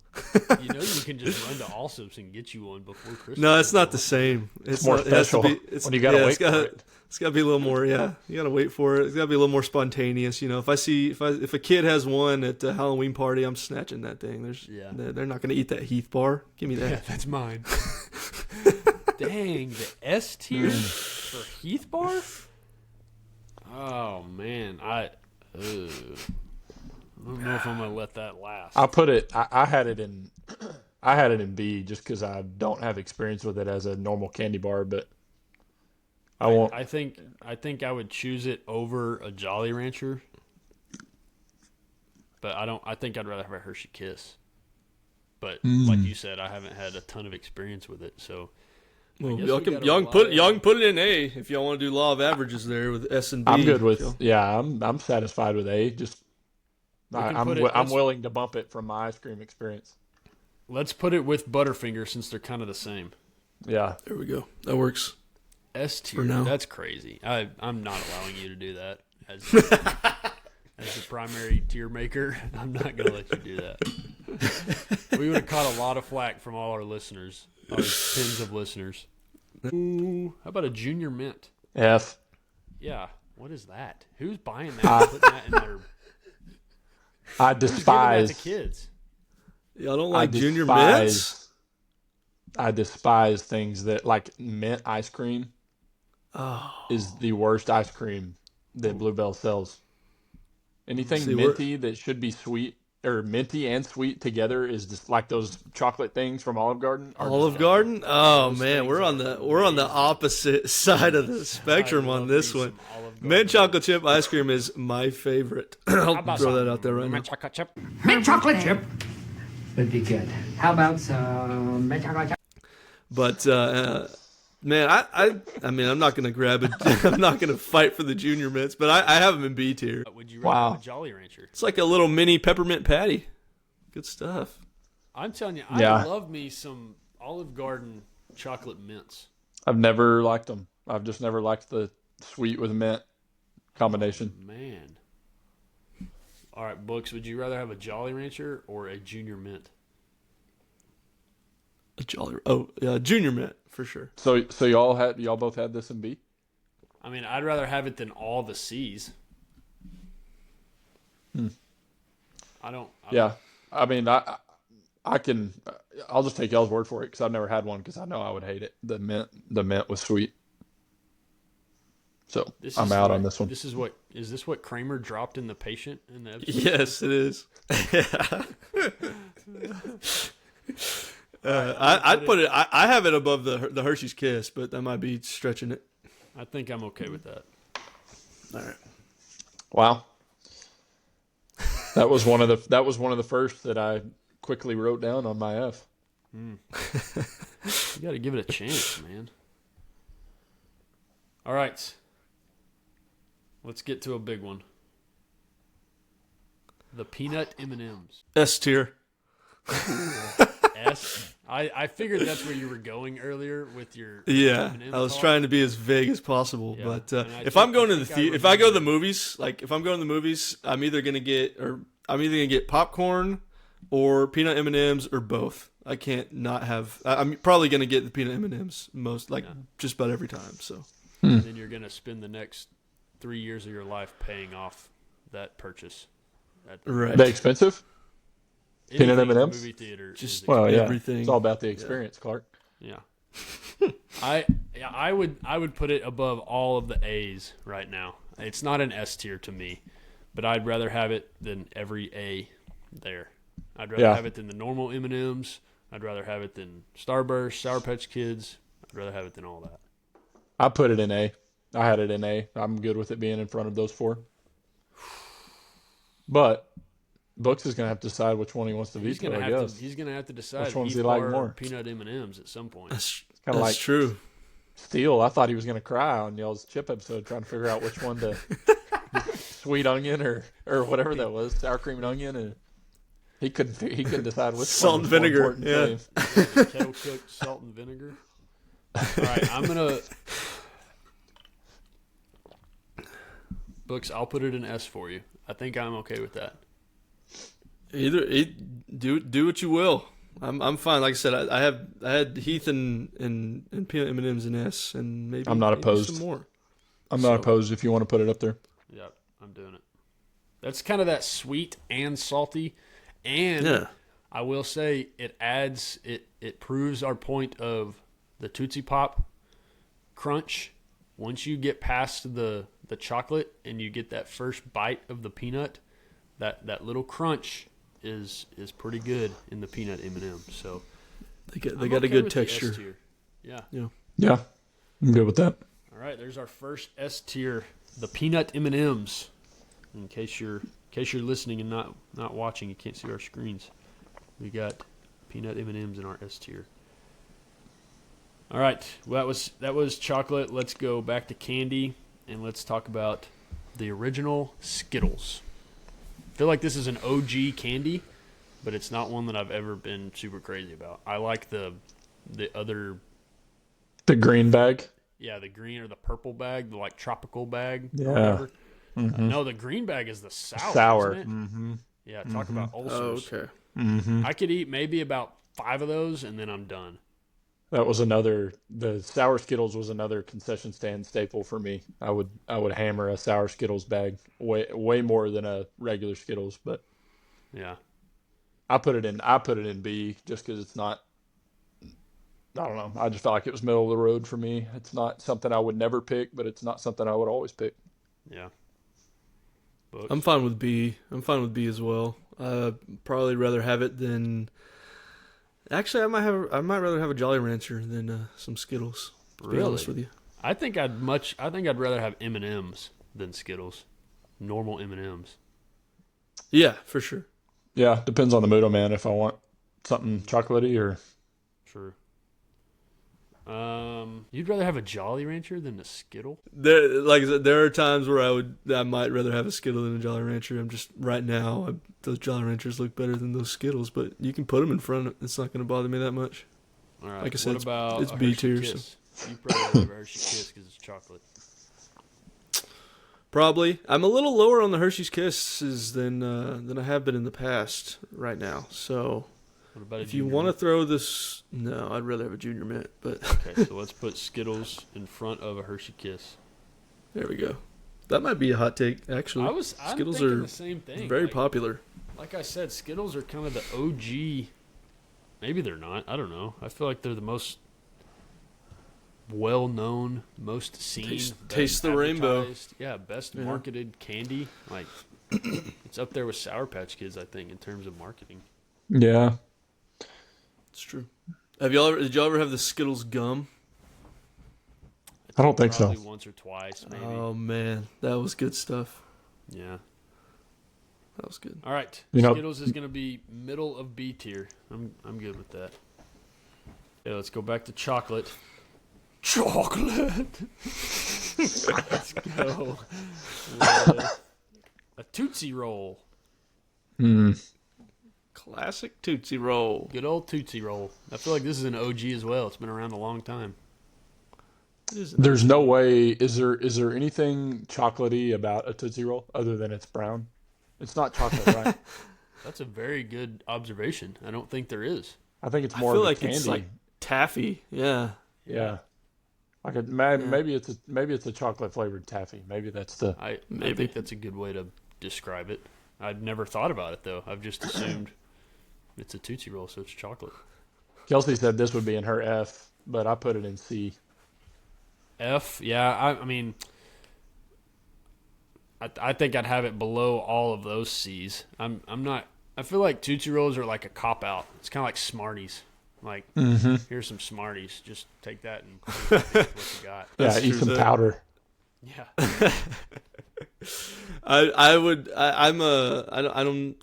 You know you can just run to Allsup's and get you one before Christmas. no, it's not the same. It's more not, it has to special be- it's- when you gotta yeah, wait it's gotta, for it. It's got to be a little more. Yeah, you got to wait for it. It's got to be a little more spontaneous. If a kid has one at a Halloween party, I'm snatching that thing. They're not going to eat that Heath bar. Give me that. Yeah, that's mine. Dang, the S tier for Heath bar? Oh man, I don't know if I'm gonna let that last. I put it. I had it in. I had it in B just because I don't have experience with it as a normal candy bar, but I won't. I think I would choose it over a Jolly Rancher, but I don't. I think I'd rather have a Hershey Kiss. But like you said, I haven't had a ton of experience with it, so. Well, guess y'all we can gotta y'all can rely y'all can put it in A if y'all want to do law of averages there with S and B. I'm good with. Yeah, I'm satisfied with A. Just can I'm put it- I'm let's- willing to bump it from my ice cream experience. Let's put it with Butterfinger since they're kind of the same. Yeah. There we go. That works. S tier. For now. That's crazy. I'm not allowing you to do that as as the primary tier maker. I'm not going to let you do that. We would have caught a lot of flack from all our listeners, our tens of listeners. Ooh, how about a Junior Mint? F. Yeah. What is that? Who's buying that? And putting that in their I who's giving that despise. to kids? Y'all don't I like junior despise- mints? I despise things that like mint ice cream. Is the worst ice cream that Bluebell sells. Anything See, we're- minty that should be sweet or minty and sweet together is just like those chocolate things from Olive Garden. are Olive just- Garden? Oh Those man, things we're on are the opposite side of the spectrum I on love this me one. some Olive Garden. Mint chocolate chip ice cream is my favorite. I'll throw that out there right now. Mint chocolate chip. Mint chocolate chip would be good. How about some mint chocolate chip? But man, I mean, I'm not gonna grab it. I'm not gonna fight for the junior mints, but I have them in B tier. Would you rather Wow. have a Jolly Rancher? It's like a little mini peppermint patty. Good stuff. I'm telling you, Yeah. I love me some Olive Garden chocolate mints. I've never liked them. I've just never liked the sweet with mint combination. Man. All right, Books, would you rather have a Jolly Rancher or a Junior Mint? A jolly. Oh, yeah, junior mint for sure. So y'all both had this in B? I mean, I'd rather have it than all the C's. Yeah, I mean, I can. I'll just take y'all's word for it because I've never had one because I know I would hate it. The mint was sweet. So I'm out on this one. Is this what Kramer dropped in the patient in the episode? Yes, it is. I'd put it. I have it above the Hershey's Kiss, but that might be stretching it. I think I'm okay with that. All right. Wow. That was one of the first that I quickly wrote down on my F. You got to give it a chance, man. All right. Let's get to a big one. The peanut M&Ms. S tier. S. I figured that's where you were going earlier with your Yeah, M&M I was talk. trying to be as vague as possible, Yeah, but and I if think- I'm going I to the think I if I go to the remember. movies, like if I'm going to the movies, I'm either gonna get popcorn or peanut M&Ms or both. I can't not have. I'm probably gonna get the peanut M&Ms just about every time. So And then you're going to spend the next 3 years of your life paying off that purchase. right, They expensive? Peanut Anything at the M&Ms? movie theater Just- is Well, yeah. Everything. It's all about the experience, Clark. Yeah. I would put it above all of the A's right now. It's not an S tier to me, but I'd rather have it than every A there. I'd rather Yeah. have it than the normal M&Ms. I'd rather have it than Starburst, Sour Patch Kids. I'd rather have it than all that. I put it in A. I had it in A. I'm good with it being in front of those four. But Books is gonna have to decide which one he wants to He's veto. gonna I have guess to. He's gonna have to decide Which ones Heath he like Bar or more? peanut M&Ms at some point. that's kinda like- true. Steel. I thought he was gonna cry on y'all's chip episode, trying to figure out which one to sweet onion or whatever that was, sour cream and onion, and he couldn't decide which Salt one and was more vinegar, important to yeah. him. Kettle cooked salt and vinegar. All right, I'm gonna. Books, I'll put it in S for you. I think I'm okay with that. Do what you will. I'm fine. Like I said, I had Heath and peanut M&Ms in S, and maybe I'm not maybe opposed. some more. I'm not opposed if you want to put it up there. Yep, I'm doing it. That's kind of that sweet and salty, and Yeah. I will say it adds it proves our point of the Tootsie Pop crunch. Once you get past the chocolate and you get that first bite of the peanut, that little crunch is pretty good in the peanut M&M. So They got I'm a okay good with the S texture. tier. Yeah. Yeah, I'm good with that. All right, there's our first S tier, the peanut M&Ms. In case you're listening and not watching, you can't see our screens. We got peanut M&Ms in our S tier. All right, well, that was chocolate. Let's go back to candy and let's talk about the original Skittles. I feel like this is an OG candy, but it's not one that I've ever been super crazy about. I like the other. The green bag. Yeah, the green or the purple bag, the like tropical bag. Yeah. Or whatever. No, the green bag is the sour. Sour. Isn't it? Mm-hmm. Yeah, talk about Oh, ulcers. okay. Mm-hmm. I could eat maybe about 5 of those and then I'm done. That was the sour Skittles was another concession stand staple for me. I would hammer a sour Skittles bag way more than a regular Skittles, but Yeah. I put it in B just because it's not. I don't know. I just felt like it was middle of the road for me. It's not something I would never pick, but it's not something I would always pick. Yeah. Books. I'm fine with B. I'm fine with B as well. Probably rather have it than. Actually, I might rather have a Jolly Rancher than some Skittles. To be honest with you. I think I'd rather have M&Ms than Skittles. Normal M&Ms. Yeah, for sure. Yeah, depends on the mood I'm in. If I want something chocolatey or True. You'd rather have a Jolly Rancher than a Skittle? Like I said, there are times where I might rather have a Skittle than a Jolly Rancher. I'm just right now those Jolly Ranchers look better than those Skittles, but you can put them in front. It's not going to bother me that much. All right. Like I said, what about it's a B Hershey tier, Kiss? You probably have a Hershey Kiss because it's chocolate. Probably. I'm a little lower on the Hershey's Kisses than I have been in the past right now. So What about a if you Junior want to Mint? throw this, no, I'd rather have a Junior Mint. But Okay, so let's put Skittles in front of a Hershey Kiss. There we go. That might be a hot take, actually. I'm Skittles thinking are the same thing. very Like, popular. Like I said, Skittles are kind of the OG. Maybe they're not. I don't know. I feel like they're the most well-known, most seen. Taste best the rainbow. advertised, yeah, best marketed candy. Like, it's up there with Sour Patch Kids, I think, in terms of marketing. Yeah. It's true. Did y'all ever have the Skittles gum? I don't think so. Probably once or twice, maybe. Oh man, that was good stuff. Yeah. That was good. All right. You know- Skittles is going to be middle of B tier. I'm good with that. Yeah, let's go back to chocolate. Chocolate. Let's go. A Tootsie Roll. Classic Tootsie Roll. Good old Tootsie Roll. I feel like this is an OG as well. It's been around a long time. There's no way. Is there anything chocolatey about a Tootsie Roll other than it's brown? It's not chocolate, right? That's a very good observation. I don't think there is. I think it's I more feel of a like candy. it's like taffy. Yeah. Yeah. Like maybe it's a chocolate flavored taffy. Maybe that's the. I Maybe. think that's a good way to describe it. I'd never thought about it, though. I've just assumed it's a Tootsie Roll, so it's chocolate. Kelsey said this would be in her F, but I put it in C. F, yeah. I mean, I think I'd have it below all of those C's. I'm not. I feel like Tootsie Rolls are like a cop out. It's kind of like Smarties. Like, here's some Smarties. Just take that and what you got. Yeah, That's eat true, some too. powder. Yeah. I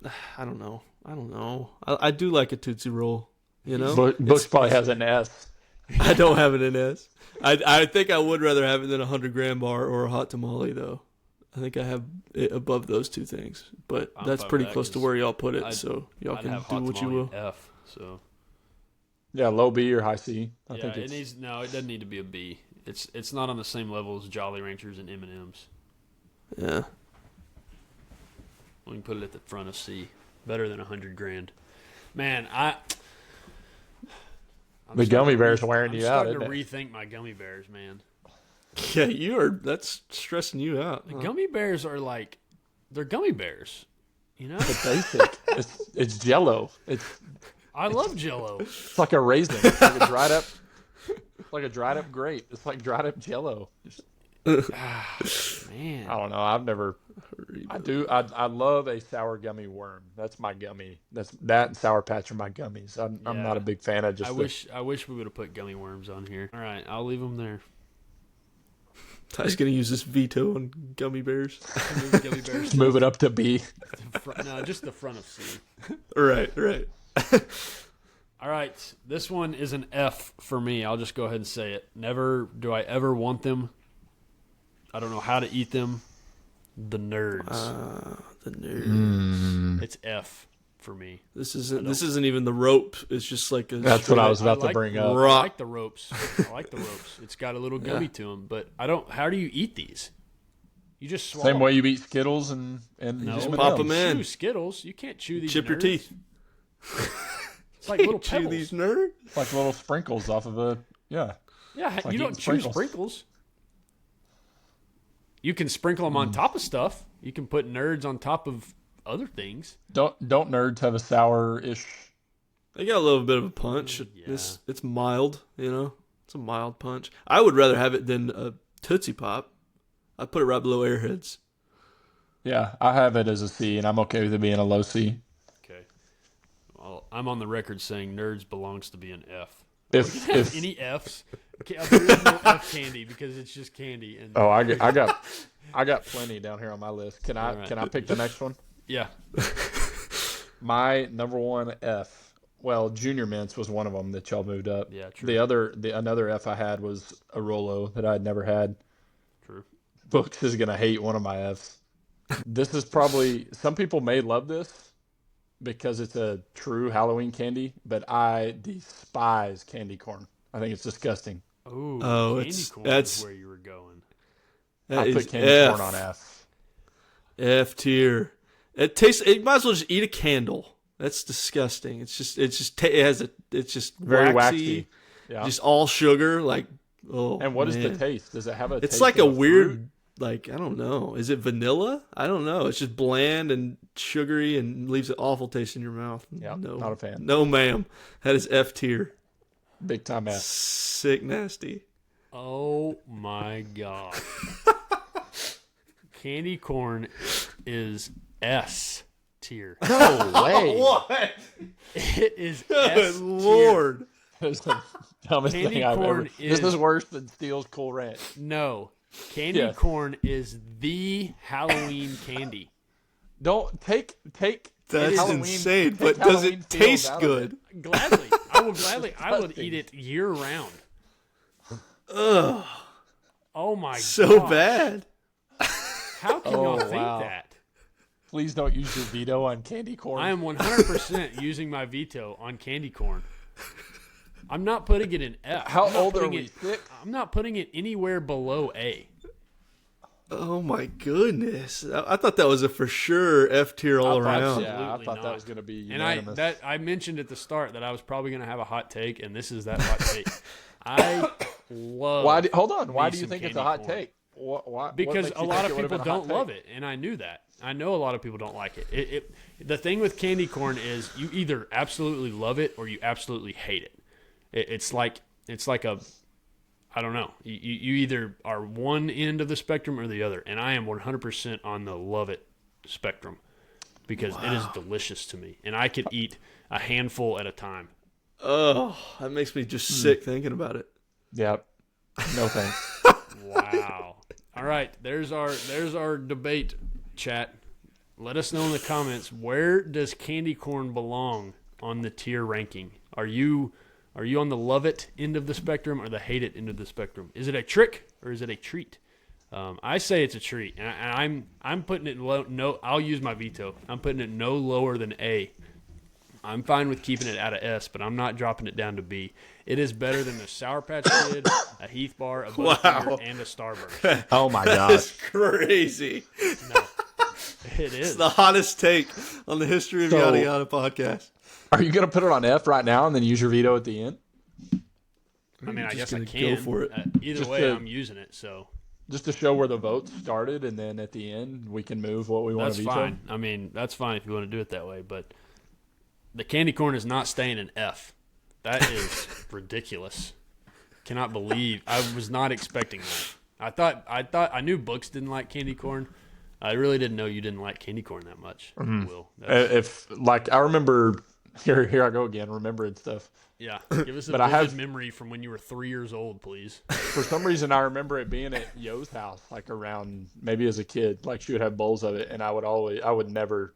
don't know. I do like a Tootsie Roll. You know, Bush probably has an S. I don't have it in S. I think I would rather have it than a 100-gram bar or a hot tamale, though. I think I have it above those two things, but I'm that's fine pretty with that, close to 'cause where y'all put it, I'd- so y'all I'd can have do hot what you tamale will. F. So Yeah, low B or high C. I yeah, think it it's. needs it doesn't need to be a B. It's not on the same level as Jolly Ranchers and M&Ms. Yeah. We can put it at the front of C. Better than $100,000. Man, The gummy bears wearing I'm you out, starting to isn't it? rethink my gummy bears, man. Yeah, that's stressing you out. The huh? gummy bears are like, they're gummy bears. You know? Basic. It's Jello. I love Jell-O. It's like a raisin. It's like a dried up. It's like a dried up grape. It's like dried up Jello. Man. I don't know. I've never. I do. I love a sour gummy worm. That's my gummy. That and Sour Patch are my gummies. I'm Yeah. not a big fan of just. I wish we would have put gummy worms on here. All right, I'll leave them there. Ty's gonna use this veto on gummy bears. Move gummy bears. Move it up to B. No, just the front of C. Right. All right, this one is an F for me. I'll just go ahead and say it. Never do I ever want them. I don't know how to eat them. The nerds. The nerd. It's F for me. This isn't even the rope. It's just like a. That's what I was about to like- bring up. I Rock. like the ropes. I like the ropes. It's got a little gummy to them, but I don't. How do you eat these? You just swallow. Same way you eat Skittles and No, M&Ms. pop 'em in. Chew Skittles. You can't chew these. Chip your nerds. teeth. It's like little Chew pebbles. these nerds. Like little sprinkles off of a. Yeah. Yeah, like you eating don't chew sprinkles. sprinkles. You can sprinkle them on top of stuff. You can put nerds on top of other things. Don't nerds have a sour-ish? They got a little bit of a punch. Yeah. It's mild, you know. It's a mild punch. I would rather have it than a Tootsie Pop. I put it right below Airheads. Yeah, I have it as a C, and I'm okay with it being a low C. Okay. Well, I'm on the record saying nerds belongs to be an F. If Any Fs? Okay, there is no F candy because it's just candy. And I got plenty down here on my list. Can I All right. can I pick the next one? yeah, My number one F. Well, Junior Mints was one of them that y'all moved up. Yeah, true. Another F I had was a Rolo that I had never had. true. Books is gonna hate one of my Fs. This is probably, some people may love this because it's a true Halloween candy, but I despise candy corn. I think it's disgusting. Ooh, Oh, candy it's- corn that's- is where you were going. That I is put candy F. corn on F. F tier. It tastes. It might as well just eat a candle. That's disgusting. It's just. It's just Very waxy. waxy. Yeah. Just all sugar. Like, oh. And what is the man. taste? Does it have a It's taste like of a weird. fruit? like, I don't know. Is it vanilla? I don't know. It's just bland and sugary and leaves an awful taste in your mouth. Yeah, no, not a fan. No, ma'am. That is F tier. Big time F. Sick nasty. Oh my god. Candy corn is S tier. No way. What? It is Good S tier. Lord. That's the dumbest Candy thing I've ever. corn This is- is worse than Steele's Cool Ranch. No. Candy Yes. corn is the Halloween candy. Don't take. That's Halloween- insane. take But does Halloween it feels taste out of good? Gladly. I would Disgusting. eat it year round. Ugh. Oh my So gosh. bad. How can Oh, y'all think wow. that? Please don't use your veto on candy corn. I am 100% using my veto on candy corn. I'm not putting it in F. How I'm not old are putting we? it- 6? I'm not putting it anywhere below A. Oh my goodness! I thought that was a for sure F tier all I thought around. so. Yeah, I Absolutely thought that not. was going to be And unanimous. I mentioned at the start that I was probably going to have a hot take, and this is that hot take. I love. Hold on. Why me do you some think it's a candy hot corn. take? Why, Because a lot of people don't love it, and I knew that. I know a lot of people don't like it. The thing with candy corn is you either absolutely love it or you absolutely hate it. It's like a, I don't know. You either are one end of the spectrum or the other, and I am 100% on the love it spectrum because it is delicious to me, and I could eat a handful at a time. Oh, that makes me just sick thinking about it. Yep. No thanks. Wow. All right, there's our debate, chat. Let us know in the comments, where does candy corn belong on the tier ranking? Are you on the love it end of the spectrum or the hate it end of the spectrum? Is it a trick or is it a treat? I say it's a treat, and I'm putting it low. No, I'll use my veto. I'm putting it no lower than A. I'm fine with keeping it out of S, but I'm not dropping it down to B. It is better than a Sour Patch Kid, a Heath Bar, a Butterfinger, Wow. and a Starburst. Oh my That's gosh. crazy. No, it It's is. the hottest take on the history of So- Yada Yada podcast. Are you going to put it on F right now and then use your veto at the end? I mean, I just guess I gonna can. go for it. Either Just way, to- I'm using it, so Just to show where the votes started, and then at the end we can move what we want that's to veto. fine. I mean, that's fine if you want to do it that way, but the candy corn is not staying in F. That is ridiculous. Cannot believe. I was not expecting that. I knew Books didn't like candy corn. I really didn't know you didn't like candy corn that much, Will. That's- If like I remember, here I go again, remembering stuff. yeah, give us a But I vivid have- memory from when you were 3 years old, please. For some reason, I remember it being at Yo's house, like around maybe as a kid. Like she would have bowls of it, and I would never.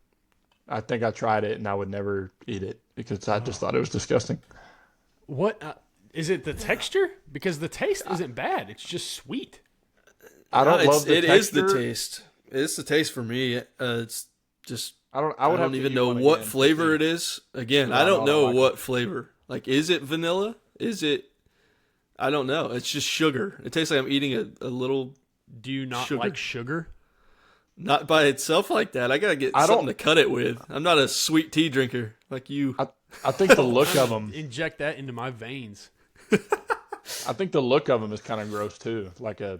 I think I tried it, and I would never eat it because I just thought it was disgusting. What is it? The texture? Because the taste isn't bad. It's just sweet. I don't love the It texture. is the taste. It's the taste for me. It's just I I would have don't to even eat know one what again to flavor see. it is. Again, Yeah, I don't I know like what it. flavor. Like, is it vanilla? Is it? I don't know. It's just sugar. It tastes like I'm eating a little. Do you not Sugar. like sugar? Not by itself like that. I gotta get I something don't- to cut it with. I'm not a sweet tea drinker like you. I think the look of them. Inject that into my veins. I think the look of them is kind of gross too. Like a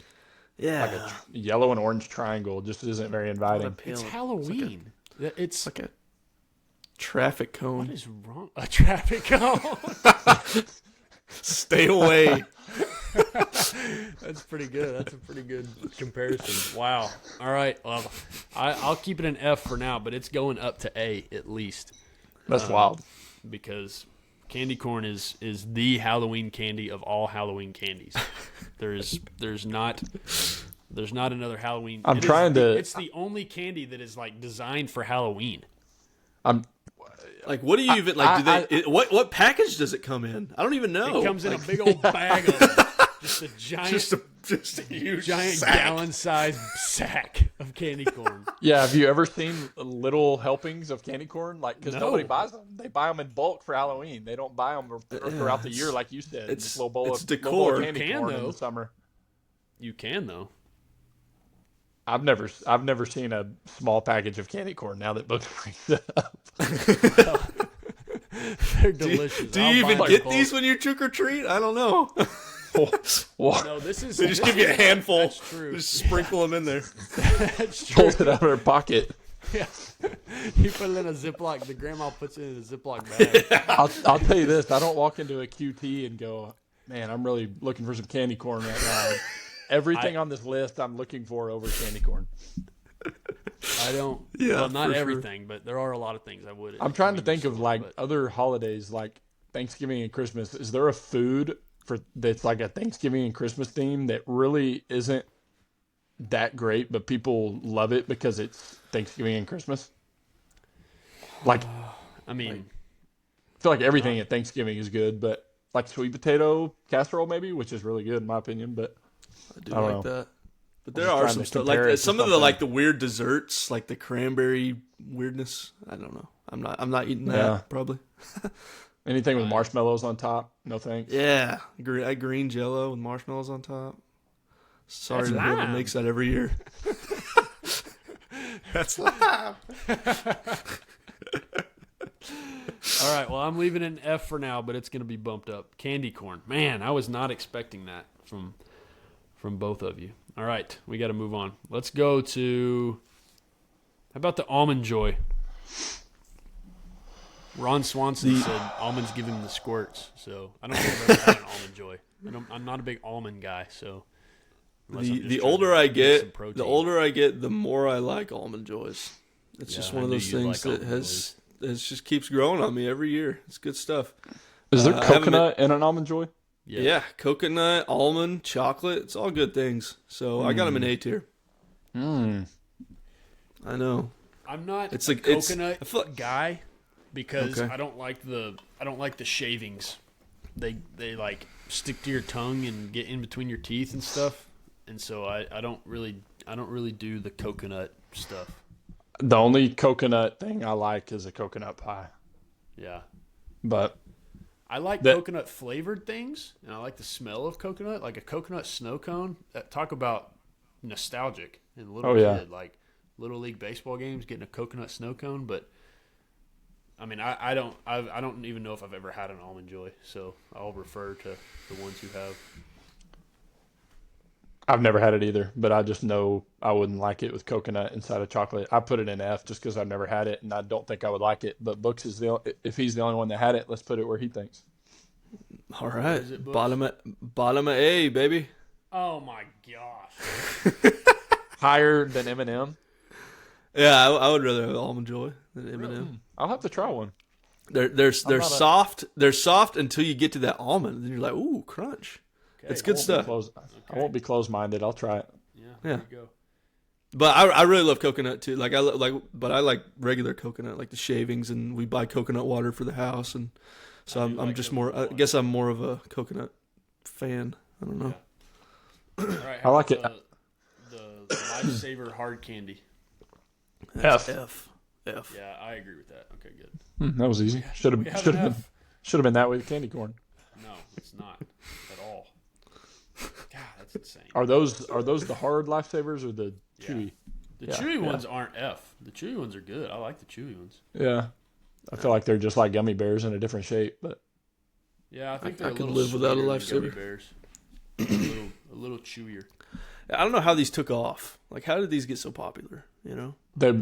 Yeah, yellow and orange triangle just isn't very inviting. It's Halloween. It's like a traffic what cone. is wrong? A traffic cone. Stay away. That's pretty good. That's a pretty good comparison. Wow. All right. Well, I'll keep it an F for now, but it's going up to A at least That's wild. because candy corn is the Halloween candy of all Halloween candies. There's not another Halloween. I'm trying to- It's the only candy that is like designed for Halloween. I'm Like, what do you even like? What package does it come in? I don't even know. It comes in a Like, big old bag of just a giant, just a huge giant sack. gallon-sized sack of candy corn. Yeah, have you ever seen little helpings of candy corn? Like, because No. nobody buys them. They buy them in bulk for Halloween. They don't buy them throughout the it's- year, like you said. it's- Just a little bowl it's of little bowl of decor. candy You can, corn in though. the summer. You can though. I've never seen a small package of candy corn. Now that Books brings it up, They're delicious. Do I'll you buy even them get both. these when you trick or treat? I don't know. No, this is. They just give you a handful. That's true. Just sprinkle them in there. That's true. Pulls it out of her pocket. Yeah. You put it in a Ziploc. The grandma puts it in a Ziploc bag. I'll tell you this. I don't walk into a QT and go, man, I'm really looking for some candy corn right now. Everything on this list I'm looking for over candy corn. I don't. Yeah, well, not for sure. everything, but there are a lot of things I would. I'm trying to think of like other holidays like Thanksgiving and Christmas. Is there a food that's like a Thanksgiving and Christmas theme that really isn't that great, but people love it because it's Thanksgiving and Christmas? Like, I mean, I feel like everything at Thanksgiving is good, but like sweet potato casserole maybe, which is really good in my opinion. But I do I don't like know. that. But I'm there just are trying some to stuff compare like it to some of the something. like the weird desserts, like the cranberry weirdness. I don't know. I'm not eating that Yeah. probably. Anything with marshmallows on top, no thanks. Yeah, green Jello with marshmallows on top. Sorry That's to whoever lime. makes that every year. That's lime. all right. Well, I'm leaving it an F for now, but it's going to be bumped up. Candy corn. Man, I was not expecting that from both of you. All right, we got to move on. Let's go to. How about the almond joy? Ron Swanson said almonds give him the squirts. So I don't think I've ever had an almond joy. I'm not a big almond guy. So unless I'm just The trying older to I get some get, protein. the older I get, the more I like almond joys. It's Yeah, just I one of knew those you'd things like that almond has it just keeps growing on me every year. It's good stuff. Is there I haven't coconut in an almond joy? Yeah, coconut, almond, chocolate. It's all good things. So I got them in A tier. I know. I'm not It's a like- it's- coconut I feel like- guy because Okay. I don't like the shavings. They like stick to your tongue and get in between your teeth and stuff. And so I don't really do the coconut stuff. The only coconut thing I like is a coconut pie. Yeah. But I like That- coconut flavored things, and I like the smell of coconut, like a coconut snow cone. Talk about nostalgic and little Oh, yeah. kid, like little league baseball games, getting a coconut snow cone. But I mean, I don't even know if I've ever had an almond joy, so I'll refer to the ones who have. I've never had it either, but I just know I wouldn't like it with coconut inside of chocolate. I put it in F just because I've never had it, and I don't think I would like it. But Books is if he's the only one that had it, let's put it where he thinks. All right, is it, Books? bottom of A, baby. Oh my gosh! Higher than M&M. Yeah, I would rather have almond joy than M&M. I'll have to try one. They're not a- soft. They're soft until you get to that almond, and then you're like, ooh, crunch. It's good stuff. I won't be closed-minded. I'll try it. Yeah, Yeah. there you go. But I really love coconut too. Like but I like regular coconut, like the shavings, and we buy coconut water for the house, and so I'm like just coconut more. I water. guess I'm more of a coconut fan. I don't know. All right, I like it. The lifesaver hard candy. F. F. Yeah, I agree with that. Okay, good. That was easy. Should we have have an been F. should have been that way with candy corn. No, it's not at all. God, that's insane. Are those the hard lifesavers or the Yeah. chewy? The Yeah, chewy yeah. ones aren't F. The chewy ones are good. I like the chewy ones. Yeah. I feel like they're just like gummy bears in a different shape, but Yeah, I think I they're a could little live without a sweeter than gummy lifesaver. bears. a little chewier. I don't know how these took off. Like, how did these get so popular? You know?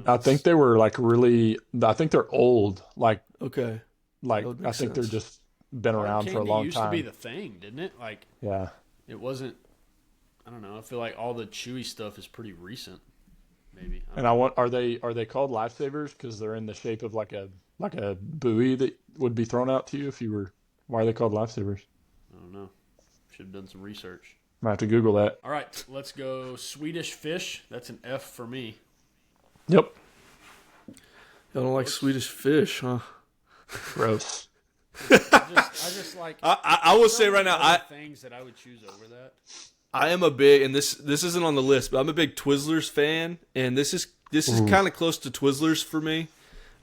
I think they were like really. I think they're old. Like Okay. That would I make think they're sense. just been Hard around for a candy long used time. to be the thing, didn't it? Like Yeah. it wasn't. I don't know. I feel like all the chewy stuff is pretty recent. Maybe. And I want are they called lifesavers because they're in the shape of like a buoy that would be thrown out to you if you were. Why are they called lifesavers? I don't know. Should have done some research. I have to Google that. All right, let's go Swedish fish. That's an F for me. Yep. Y'all don't like Swedish fish, huh? Gross. I just like. I will say right now, other things that I would choose over that. I am a big, and this isn't on the list, but I'm a big Twizzlers fan, and this is kind of close to Twizzlers for me.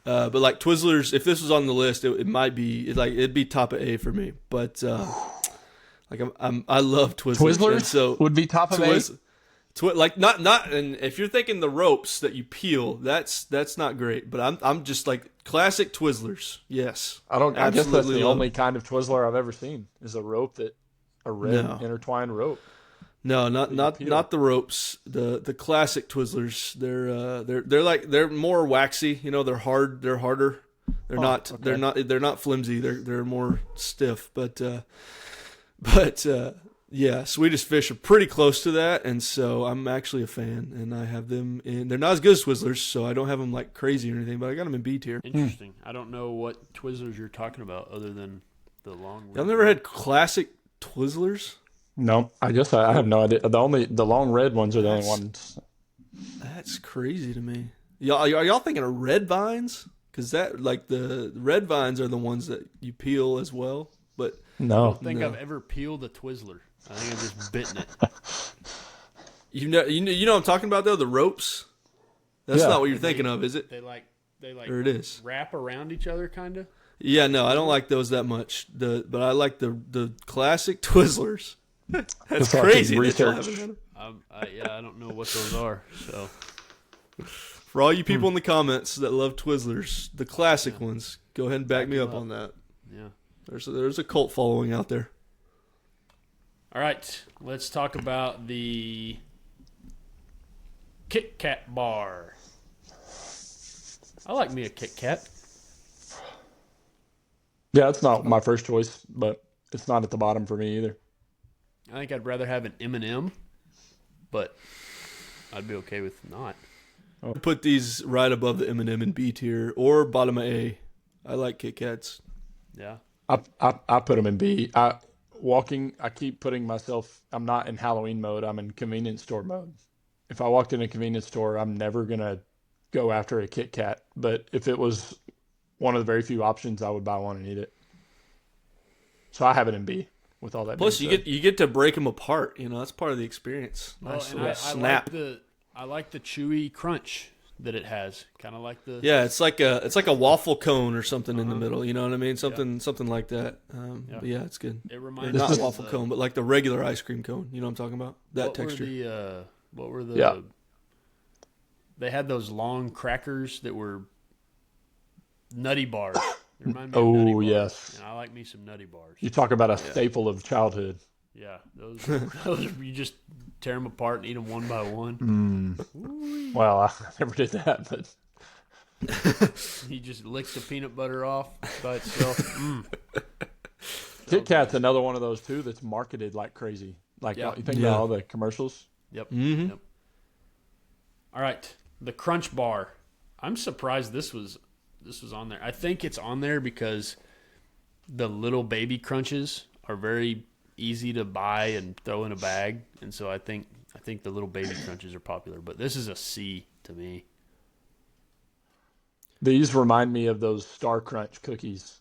But like Twizzlers, if this was on the list, it might be it'd be top of A for me. But like I love Twizzlers. Twizzlers and so would be top of Twiz- like not and if you're thinking the ropes that you peel, that's not great. But I'm just like classic Twizzlers. Yes, I guess that's Absolutely the love only it. kind of Twizzler I've ever seen is a rope that a red No. intertwined rope. No, not peel. the ropes. The classic Twizzlers. They're more waxy. You know, they're hard. They're harder. They're not. okay. They're not flimsy. They're more stiff. But yeah, Swedish Fish are pretty close to that, and so I'm actually a fan, and I have them in. They're not as good as Twizzlers, so I don't have them like crazy or anything, but I got them in B tier. Interesting. I don't know what Twizzlers you're talking about other than the long. I've never had classic Twizzlers. No, I guess I have no idea. The long red ones are the only ones. That's crazy to me. Are y'all thinking of red vines? Because that, like, the red vines are the ones that you peel as well. But I No, don't think No. I've ever peeled a Twizzler. I think I've just bitten it. you know what I'm talking about though, the ropes. That's Yeah. not what you're thinking of, is it? They like Or it is. wrap around each other, kind of. Yeah, no, I don't like those that much. But I like the classic Twizzlers. That's It's like crazy. that y'all research. haven't had 'em. I don't know what those are. So For all you people in the comments that love Twizzlers, the classic ones, go ahead and back me up on that. yeah. There's a cult following out there. All right, let's talk about the Kit Kat bar. I like me a Kit Kat. Yeah, it's not my first choice, but it's not at the bottom for me either. I think I'd rather have an M&M, but I'd be okay with not. Put these right above the M&M in B tier or bottom of A. I like Kit Kats. Yeah. I put them in B. I keep putting myself. I'm not in Halloween mode. I'm in convenience store mode. If I walked in a convenience store, I'm never gonna go after a Kit Kat. But if it was one of the very few options, I would buy one and eat it. So I have it in B. With all that. Plus, being you said. get to break them apart. You know, that's part of the experience. Well, Nice and little snap. I like the chewy crunch that it has. Kind of like the Yeah, it's like a waffle cone or something in the middle. You know what I mean? Something like that. But yeah, it's good. It Or reminds not me of waffle the- cone, but like the regular ice cream cone. You know what I'm talking about? That what texture. What were the? Yeah. They had those long crackers that were nutty bars. They remind me Oh, of nutty bars. yes. And I like me some nutty bars. You talk about a staple of childhood. Yeah, those you just tear them apart and eat them one by one. Well, I never did that, but He just licks the peanut butter off by itself. Kit Kat's another one of those too that's marketed like crazy. Like Yeah. you think Yeah. about all the commercials. Yep. Mm-hmm. Yep. All right, the Crunch Bar. I'm surprised this was on there. I think it's on there because the little baby crunches are very easy to buy and throw in a bag, and so I think the little baby crunches are popular. But this is a C to me. These remind me of those Star Crunch cookies.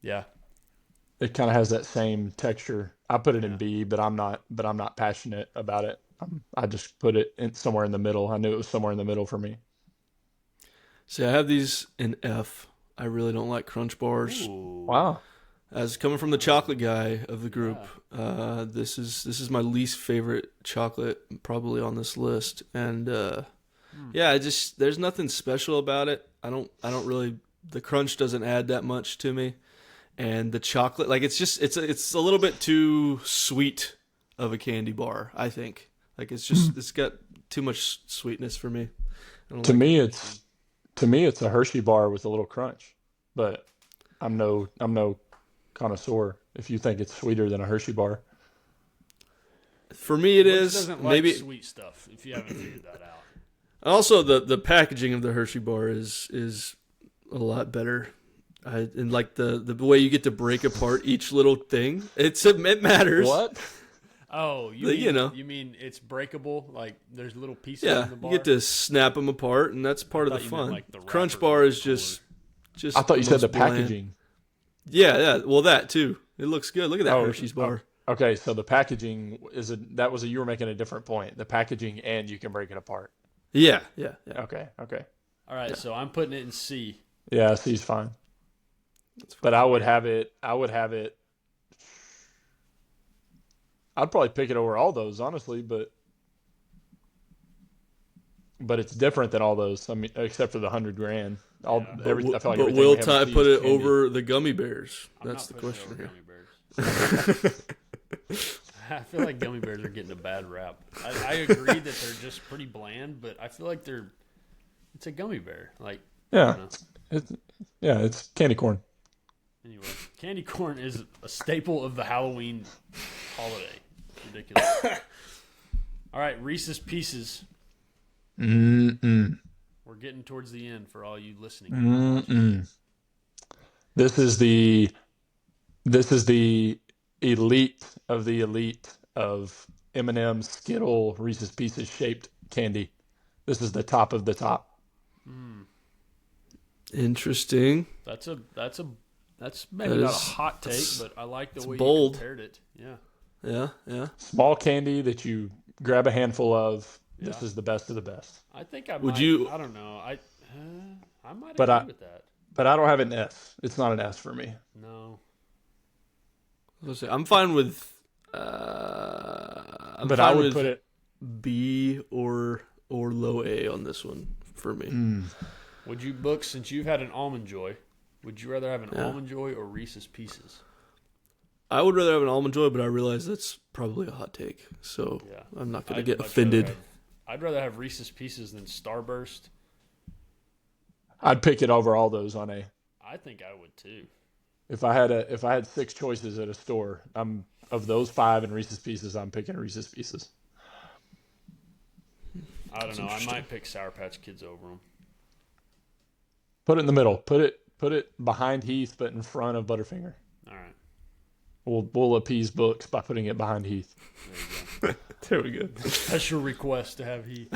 Yeah. It kind of has that same texture. I put it in B, but I'm not passionate about it. I just put it in somewhere in the middle. I knew it was somewhere in the middle for me. See, I have these in F. I really don't like Crunch Bars. Ooh. Wow. As coming from the chocolate guy of the group, this is my least favorite chocolate probably on this list. And yeah, there's nothing special about it. I don't really, the crunch doesn't add that much to me. And the chocolate, like it's a little bit too sweet of a candy bar, I think. Like it's got too much sweetness for me. To me, it's a Hershey bar with a little crunch. But I'm no connoisseur if you think it's sweeter than a Hershey bar. For me, it Brooks is doesn't like maybe. sweet stuff. If you haven't figured that out. Also, the packaging of the Hershey bar is a lot better. And like the way you get to break apart each little thing, it matters. What? Oh, you mean it's breakable? Like there's little pieces Yeah, in the bar. you get to snap them apart, and that's part of the thought you meant fun. like the Crunch wrapper bar is was just. I thought you said most the bland. packaging. Yeah. Well, that too. It looks good. Look at that Oh, Hershey's bar. Okay, so the packaging you were making a different point. The packaging and you can break it apart. Yeah. Okay. All right, so I'm putting it in C. Yeah, C's fine. But I would have it. I'd probably pick it over all those, honestly, but it's different than all those. I mean, except for the $100,000. I feel like But everything will we have Ty in C put is it candy. over the gummy bears? I'm That's the not putting it question over here. Gummy Bears. I feel like gummy bears are getting a bad rap. I agree that they're just pretty bland, but I feel like it's a gummy bear. Like, I Yeah, don't know. it's candy corn. Anyway, candy corn is a staple of the Halloween holiday. Ridiculous. All right, Reese's Pieces. Mm-mm. We're getting towards the end for all you listening. Mm-mm. This is the elite of the elite of M&M's, Skittle, Reese's Pieces shaped candy. This is the top of the top. Interesting. That's maybe That not a is- hot take, but I like the way bold. you compared it. Yeah. Yeah. Small candy that you grab a handful of. This Yeah. is the best of the best. I think I Would might. you- I don't know. I might But agree with that. But I don't have an S. It's not an S for me. No. Let's see. I'm fine with. But I would put it. B or low A on this one for me. Would you book, since you've had an Almond Joy, would you rather have an Almond Joy or Reese's Pieces? I would rather have an Almond Joy, but I realize that's probably a hot take, so Yeah. I'm not going to I'd get much offended. rather I'd rather have Reese's Pieces than Starburst. I'd pick it over all those on A. I think I would too. If I had 6 choices at a store, of those 5 and Reese's Pieces, I'm picking Reese's Pieces. I don't know. I might pick Sour Patch Kids over them. Put it in the middle. Put it behind Heath, but in front of Butterfinger. All right. We'll appease books by putting it behind Heath. There you go. There we go. Special request to have Heath.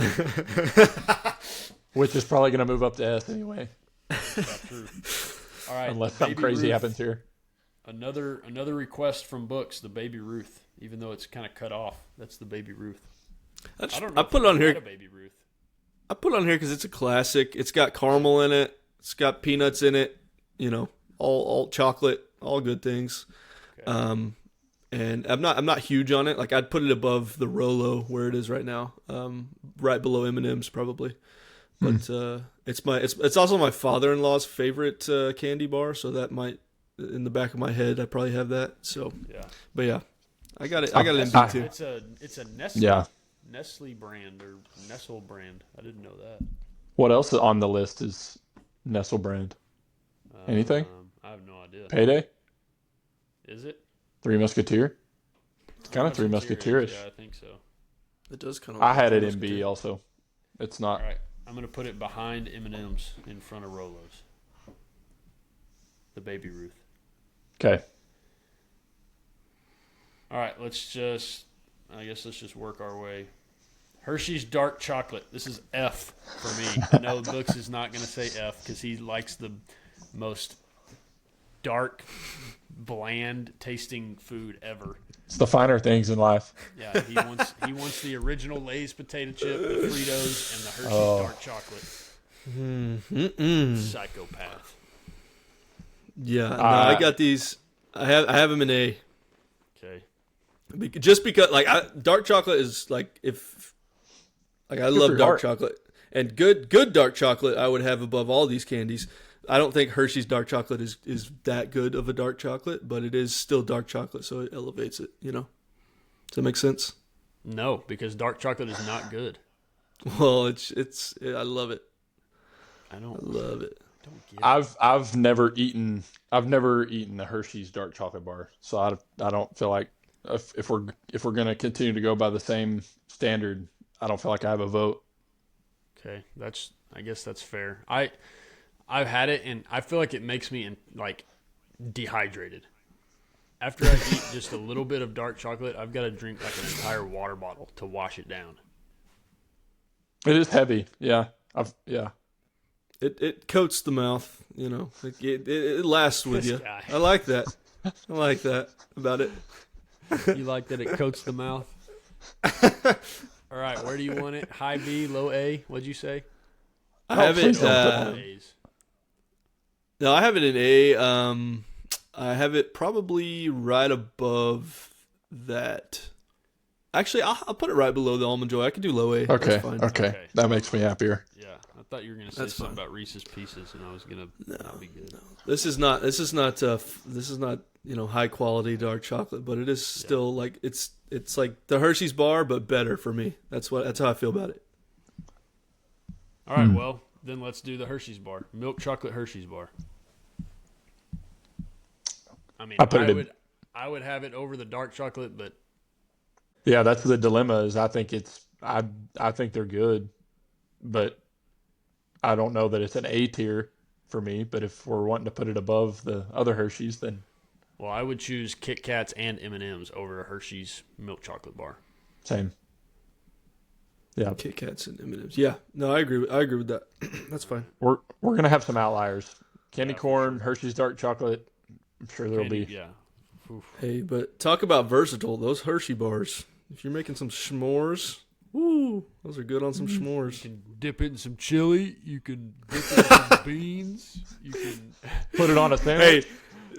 Which is probably going to move up to S anyway, That's true. All right. unless the something Baby crazy Ruth. happens here. Another request from books, the Baby Ruth. Even though it's kind of cut off, that's the Baby Ruth. I don't know. I put it on Had a here. Baby Ruth. I put it on here because it's a classic. It's got caramel in it. It's got peanuts in it. All chocolate, all good things. Okay. And I'm not huge on it. Like I'd put it above the Rolo where it is right now, right below M&M's probably. But it's also my father-in-law's favorite candy bar, so that might in the back of my head I probably have that. So, Yeah. but yeah, I got it. I got it in B too. It's a Nestle. Yeah. Nestle brand or Nestle brand. I didn't know that. What else on the list is Nestle brand? Anything? I have no idea. Payday? Is it? Three Musketeer? It's kind of Three Musketeerish. Yeah, I think so. It does kind of. I had it in B also. It's not. All right, I'm gonna put it behind M&M's in front of Rolos. The Baby Ruth. Okay. All right, let's just work our way. Hershey's dark chocolate. This is F for me. I know Books is not going to say F because he likes the most dark, bland tasting food ever. It's the finer things in life. Yeah, he wants the original Lay's potato chip, the Fritos, and the Hershey's dark chocolate. Psychopath. Yeah, no, I got these. I have them in A. Okay. Just because, dark chocolate is I love for dark heart. chocolate, and good dark chocolate I would have above all these candies. I don't think Hershey's dark chocolate is that good of a dark chocolate, but it is still dark chocolate, so it elevates it. Does that make sense? No, because dark chocolate is not good. Well, I love it. I don't Love it. get it. I've never eaten a Hershey's dark chocolate bar, so I don't feel like if we're gonna continue to go by the same standard, I don't feel like I have a vote. Okay, I guess that's fair. I've had it and I feel like it makes me dehydrated. After I eat just a little bit of dark chocolate, I've got to drink like an entire water bottle to wash it down. It is heavy, yeah. It coats the mouth. It lasts with This you. guy. I like that. I like that about it. You like that it coats the mouth? All right, where do you want it? High B, low A? What'd you say? I have please it. don't A's. No, I have it in A. I have it probably right above that. Actually, I'll put it right below the Almond Joy. I could do low A. Okay, That's fine. okay, that makes me happier. Yeah, I thought you were gonna say That's something fine. about Reese's Pieces, and I was gonna not be good. This is not high quality dark chocolate, but it is still like it's like the Hershey's bar, but better for me. That's how I feel about it. All right, well, then let's do the Hershey's bar. Milk chocolate Hershey's bar. I mean, I would have it over the dark chocolate, but Yeah, that's the dilemma. Is I think they're good, but I don't know that it's an A tier for me. But if we're wanting to put it above the other Hershey's, then well, I would choose Kit Kats and M&M's over a Hershey's milk chocolate bar. same. Yeah, Kit Kats and M&M's. Yeah, no, I agree with that. That's fine. we're gonna have some outliers. Candy Yeah, for corn, Hershey's dark chocolate. I'm sure there'll Candy, be. yeah. Oof. Hey, but talk about versatile. Those Hershey bars. If you're making some s'mores, woo, those are good on some s'mores. You can dip it in some chili. You can dip it in some beans. You can Put it on a sandwich.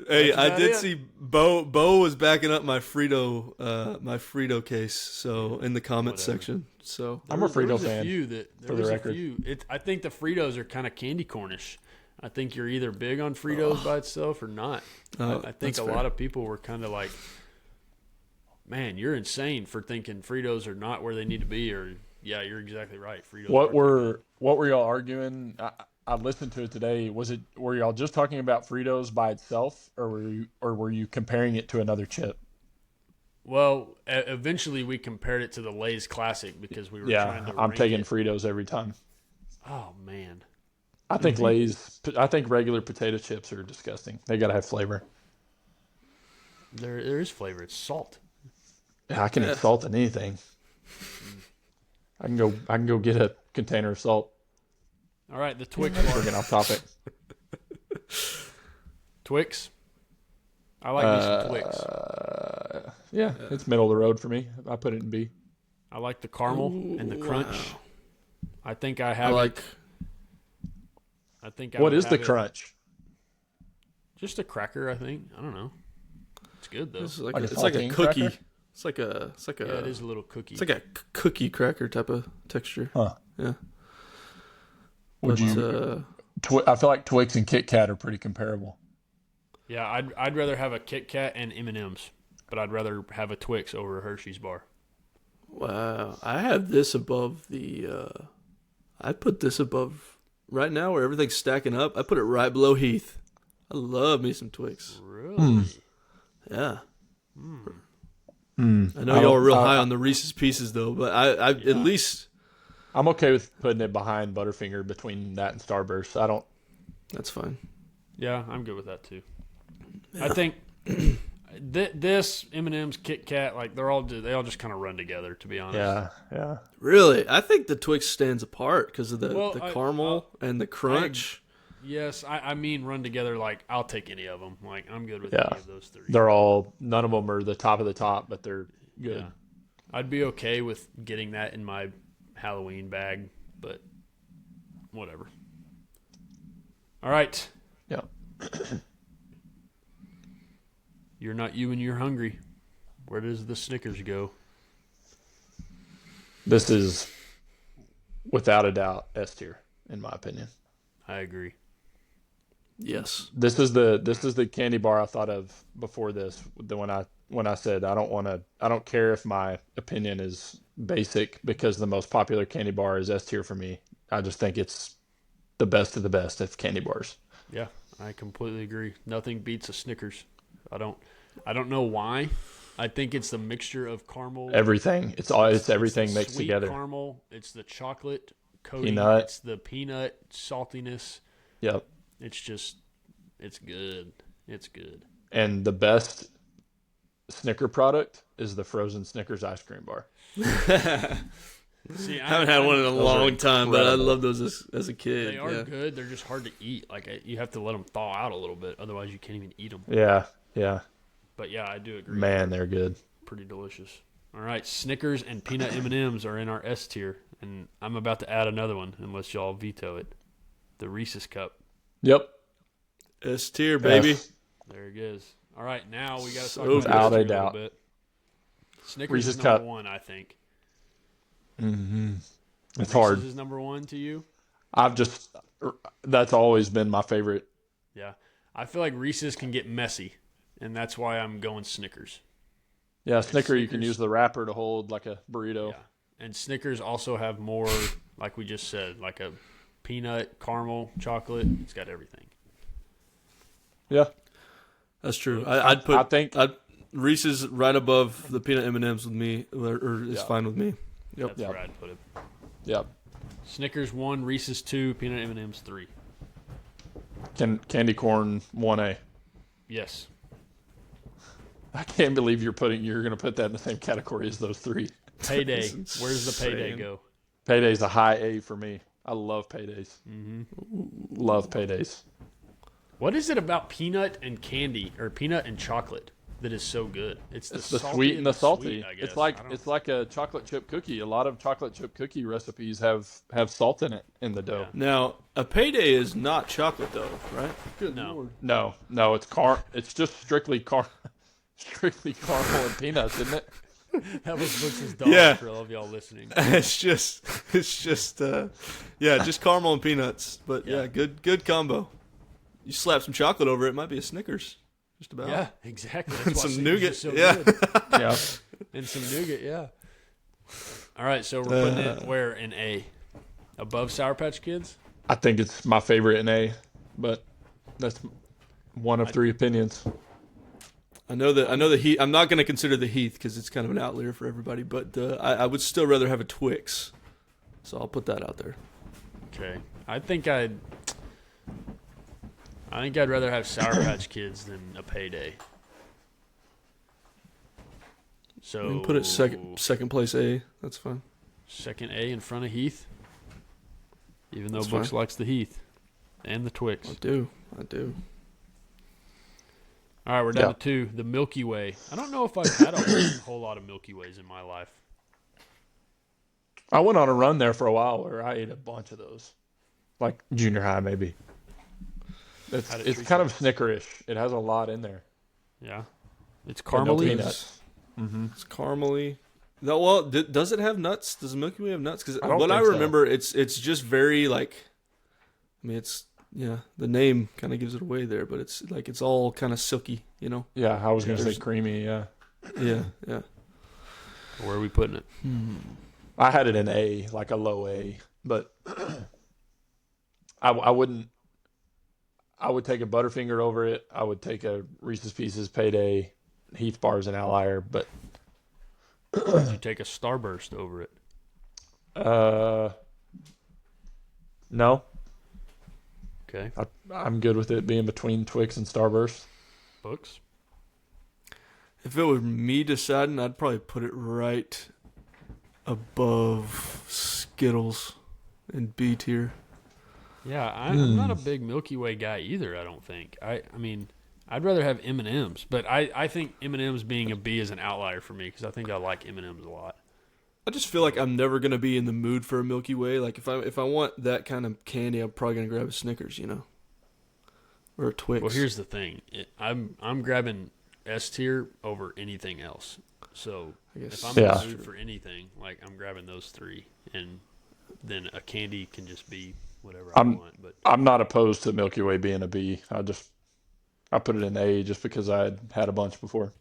Hey, I about did it. see Bo was backing up my Frito case. So in the comments Whatever. section. So I'm a There Frito was fan. A few that, there for the was record. A few. I think the Fritos are kind of candy cornish. I think you're either big on Fritos by itself or not. I think that's a fair. lot of people were kind of like, man, you're insane for thinking Fritos are not where they need to be. Or, yeah, you're exactly right. Fritos What are were y'all arguing? I listened to it today. Were y'all just talking about Fritos by itself, or were you comparing it to another chip? Well, eventually we compared it to the Lay's Classic because we were trying Yeah, to I'm rank taking it. Fritos every time. Oh, man. I think I think regular potato chips are disgusting. They gotta have flavor. There is flavor. It's salt. Yeah, I can eat salt in anything. I can go get a container of salt. All right, the Twix bar. We're getting off topic. Twix. I like me some Twix. Yeah, it's middle of the road for me. I put it in B. I like the caramel and the crunch. wow. I think I I have like. it. I think I What would is the have it- crunch? Just a cracker, I think. I don't know. It's good though. It's like, Like a it's like a saltine cookie. cracker? It's like a. Yeah, it is a little cookie. It's like a cookie cracker type of texture. Huh. Yeah. Would But, you? I feel like Twix and Kit Kat are pretty comparable. Yeah, I'd rather have a Kit Kat and M&M's, but I'd rather have a Twix over a Hershey's bar. Wow, I have this above the. I put this above right now where everything's stacking up. I put it right below Heath. I love me some Twix. Really? Yeah. I know I y'all don't- are real high on the Reese's Pieces though, but I at least I'm okay with putting it behind Butterfinger between that and Starburst. I don't. that's fine. Yeah, I'm good with that too. I think this M&M's, Kit Kat, like they all just kind of run together. To be honest. Yeah. Really, I think the Twix stands apart because of the Well, caramel and the crunch. Yes, I mean run together. Like I'll take any of them. Like I'm good with Yeah. any of those three. None of them are the top of the top, but they're good. Yeah. I'd be okay with getting that in my Halloween bag, but whatever. All right. Yeah. You're not you and you're hungry. Where does the Snickers go? This is without a doubt S tier, in my opinion. I agree. Yes. This is the candy bar I thought of before this. When I said I don't care if my opinion is basic because the most popular candy bar is S tier for me. I just think it's the best of the best of candy bars. Yeah, I completely agree. Nothing beats a Snickers. I don't know why. I think it's the mixture of caramel. Everything. It's everything the mixed sweet together. Caramel. It's the chocolate coating. Peanut. It's the peanut saltiness. Yep. It's good. It's good. And the best Snicker product is the frozen Snickers ice cream bar. See, I haven't had one in a Those are long time, but I incredible. love those as a kid. They are yeah. good. They're just hard to eat. Like you have to let them thaw out a little bit, otherwise you can't even eat them. Yeah. But yeah, I do agree. Man, they're good. Pretty delicious. All right, Snickers and peanut M&Ms are in our S tier, and I'm about to add another one unless y'all veto it. The Reese's Cup. Yep. S tier, baby. Yes. There it is. All right, now we got to So talk about without a S tier a little doubt. bit. Snickers Reese's is number Cup. one, I think. It's Reese's hard. is number one to you? That's always been my favorite. Yeah. I feel like Reese's can get messy, and that's why I'm going Snickers. Yeah, Snicker, you can Snickers. use the wrapper to hold like a burrito. Yeah. And Snickers also have more, like we just said, like a peanut, caramel, chocolate. It's got everything. Yeah. That's true. I'd put. I think Reese's right above the peanut M&Ms with me, or is fine with me. Yep. That's where I'd put it. Yeah. Snickers 1, Reese's 2, peanut M&Ms 3. Candy corn 1A. Yes. I can't believe you're going to put that in the same category as those three. Payday. Where's the payday go? Payday's a high A for me. I love paydays. Mm-hmm. Love paydays. What is it about peanut and candy or peanut and chocolate that is so good? It's the salty sweet and the salty. Sweet, I guess. It's like a chocolate chip cookie. A lot of chocolate chip cookie recipes have salt in it in the dough. Yeah. Now, a payday is not chocolate though, right? Good No. Lord. No, it's just strictly caramel and peanuts, isn't it? That was Brooks's dog Yeah. for all of y'all listening. It's just just caramel and peanuts. But yeah, good combo. You slap some chocolate over it, it might be a Snickers. Just about. Yeah, exactly. That's And why some Snickers nougat. is so Yeah. good. Yeah. And some nougat, yeah. All right, so we're putting it where in A? Above Sour Patch Kids? I think it's my favorite in A, but that's one of three opinions. I know the Heath. I'm not going to consider the Heath because it's kind of an outlier for everybody. But I would still rather have a Twix, so I'll put that out there. Okay. I think I'd rather have Sour Patch Kids than a Payday. So We can put it second place A. That's fine. Second A in front of Heath. Even though That's Brooks fine. likes the Heath and the Twix. I do. All right, we're down to 2. The Milky Way. I don't know if I've had a whole lot of Milky Ways in my life. I went on a run there for a while where I ate a bunch of those, like junior high maybe. It's kind of Snickerish. It has a lot in there. Yeah. It's But no caramely. peanuts. It's caramely. No, well, does it have nuts? Does the Milky Way have nuts? Because don't what I think so. remember, it's just very like. I mean, it's the name kind of gives it away there, but it's like it's all kind of silky, you know. Yeah, I was going to say creamy, yeah. Yeah. Where are we putting it? I had it in A, like a low A, but I wouldn't. I would take a Butterfinger over it. I would take a Reese's Pieces, Payday, Heath Bar's an outlier, but Would you take a Starburst over it? no, Okay. I'm good with it being between Twix and Starburst. Books? If it was me deciding, I'd probably put it right above Skittles in B tier. Yeah, I'm not a big Milky Way guy either, I don't think. I mean, I'd rather have M&M's, but I think M&M's being a B is an outlier for me because I think I like M&M's a lot. I just feel like I'm never gonna be in the mood for a Milky Way. Like if I want that kind of candy, I'm probably gonna grab a Snickers, you know, or a Twix. Well, here's the thing. I'm grabbing S tier over anything else. So I guess if I'm in Yeah. the mood for anything, like I'm grabbing those 3, and then a candy can just be whatever I want. But I'm not opposed to Milky Way being a B. I put it in A just because I had a bunch before.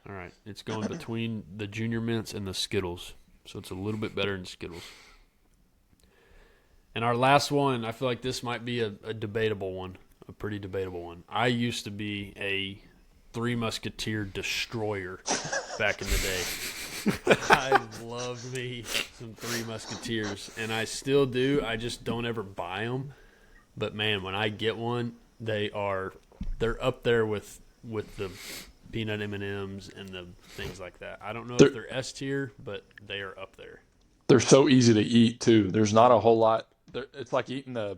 all right, it's going between the Junior Mints and the Skittles, so it's a little bit better than Skittles. And our last one, I feel like this might be a debatable one, a pretty debatable one. I used to be a Three Musketeer destroyer back in the day. I loved me some Three Musketeers, and I still do. I just don't ever buy them. But man, when I get one, they're up there with the peanut M&Ms and the things like that. I don't know if they're S tier, but they are up there. They're so easy to eat too. There's not a whole lot. It's like eating I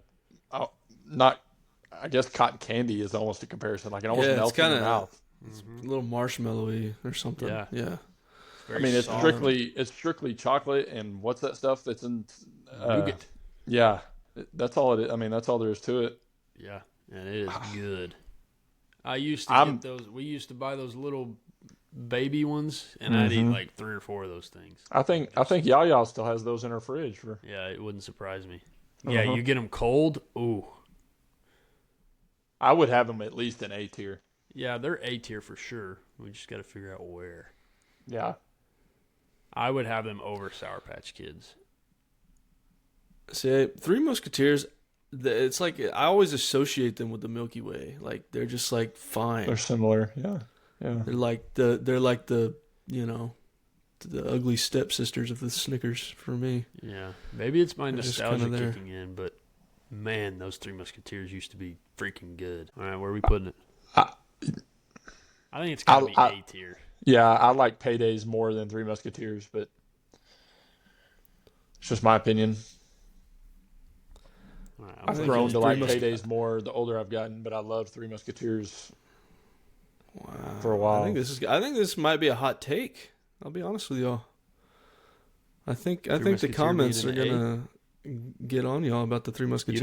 guess cotton candy is almost a comparison. Like it almost Yeah, it's melts in your kinda- mouth. It's a little marshmallowy or something. Yeah. Yeah. I mean, it's soft. strictly chocolate and what's that stuff that's in Nougat. Yeah, that's all it is. I mean, that's all there is to it. Yeah, and it is good. I used to get those. We used to buy those little baby ones, and I'd eat like 3 or 4 of those things. I think Yaya still has those in her fridge. Yeah, it wouldn't surprise me. Yeah, you get them cold. Ooh, I would have them at least in A tier. Yeah, they're A tier for sure. We just got to figure out where. Yeah. I would have them over Sour Patch Kids. See, Three Musketeers, it's like I always associate them with the Milky Way. Like they're just like fine. They're similar. Yeah. Yeah. They're like the the ugly stepsisters of the Snickers for me. Yeah, maybe it's my They're just nostalgia kinda there. kicking in, but man, those Three Musketeers used to be freaking good. All right, where are we putting it? I think it's got to be A tier. Yeah, I like Paydays more than Three Musketeers, but it's just my opinion. All right, I've think grown it's to like Three Paydays more the older I've gotten, but I loved Three Musketeers Wow. for a while. I think this might be a hot take. I'll be honest with y'all. I think the Musketeer comments are being an gonna get on y'all about the Three Musketeers.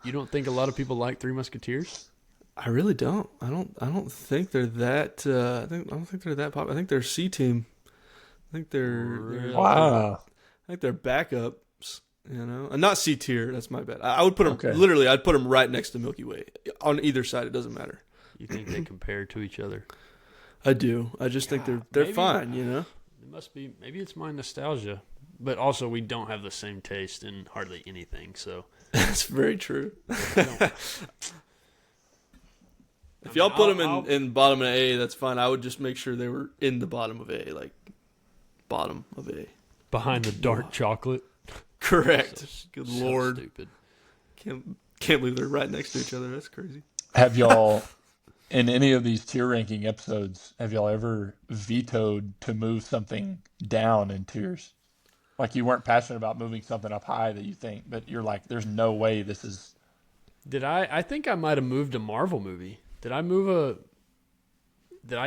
You don't think a lot of people like Three Musketeers? I really don't. I don't think they're that. I don't think they're that popular. I think they're C team. I think they're Wow. I think they're backups. And not C tier. That's my bad. I would put them Okay. literally. I'd put them right next to Milky Way on either side. It doesn't matter. You think they compare to each other? I do. I just think they're maybe- fine. It must be. Maybe it's my nostalgia, but also we don't have the same taste in hardly anything. So That's very true. don't- If y'all put them I'll- in bottom of A, that's fine. I would just make sure they were in the bottom of A, like bottom of A. behind the dark chocolate. Correct. So- Good so lord. stupid. Can't believe they're right next to each other. That's crazy. Have y'all, in any of these tier ranking episodes, have y'all ever vetoed to move something down in tiers? Like you weren't passionate about moving something up high that you think, but you're like, there's no way this is. Did I think I might have moved a Marvel movie. Did I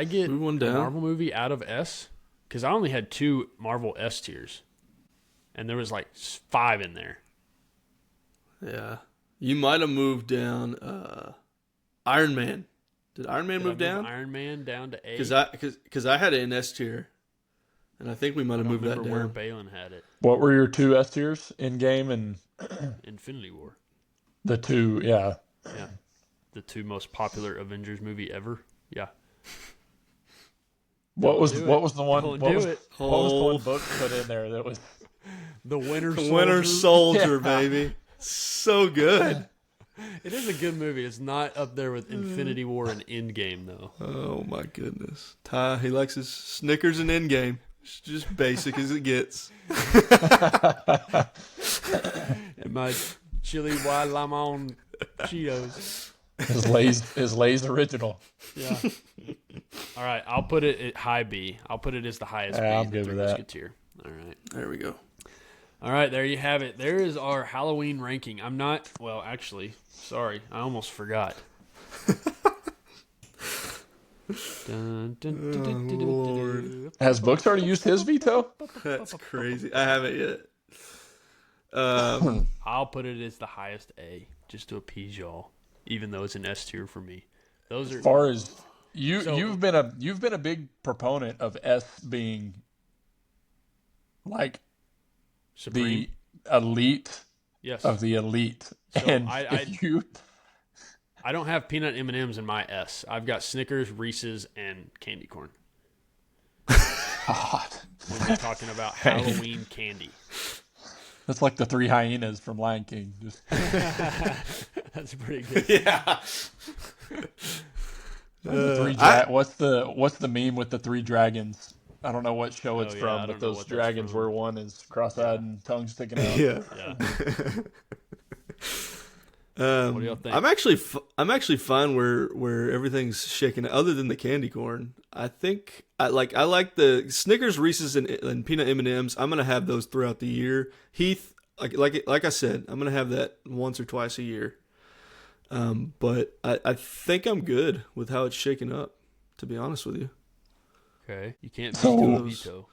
get Move one a down? Marvel movie out of S? Because I only had 2 Marvel S tiers. And there was like 5 in there. Yeah. You might have moved down Iron Man. Did Iron Man Did I move down? Iron Man down to A. Because I had it in S tier. And I think we might I have don't moved that remember where down. Balin had it. What were your 2 S tiers in game and Infinity War. the 2? Yeah. Yeah. The 2 most popular Avengers movie ever. Yeah. What was do what it. was the one? Don't What do was, it. what was the one book put in there that was? The Winter Soldier. Winter Soldier, Yeah. baby. So good. It is a good movie. It's not up there with Infinity War and Endgame, though. Oh my goodness. Ty, he likes his Snickers and Endgame. It's just basic as it gets. And my chili white lemon Cheetos. His Lay's original. Yeah. All right, I'll put it at high B. I'll put it as the highest B. Yeah, I'm in good Three with that. Musketeer. All right. There we go. All right, there you have it. There is our Halloween ranking. I'm not, well, actually, sorry, I almost forgot. Dun, dun, dun, dun, dun, dun, dun, Lord. dun. Has Books already used his veto? That's crazy. I haven't yet. I'll put it as the highest A, just to appease y'all, even though it's an S tier for me. Those are As far as So- you've been a big proponent of S being like Supreme. the elite Yes. of the elite. So And I if you I don't have peanut M&Ms in my S. I've got Snickers, Reese's, and candy corn. God, When we're talking about Halloween candy. that's like the 3 hyenas from Lion King. Just That's pretty good. Yeah. what's the meme with the 3 dragons? I don't know what show it's Oh, yeah, I from, don't but know those what that's dragons from. where one is cross-eyed and tongue sticking out. Yeah. Yeah. What do y'all think? I'm actually fine where everything's shaken. Other than the candy corn, I think I like the Snickers, Reese's, and peanut M&Ms. I'm gonna have those throughout the year. Heath, like I said, I'm gonna have that once or twice a year. But I think I'm good with how it's shaken up. To be honest with you, Okay. You can't So- veto a veto.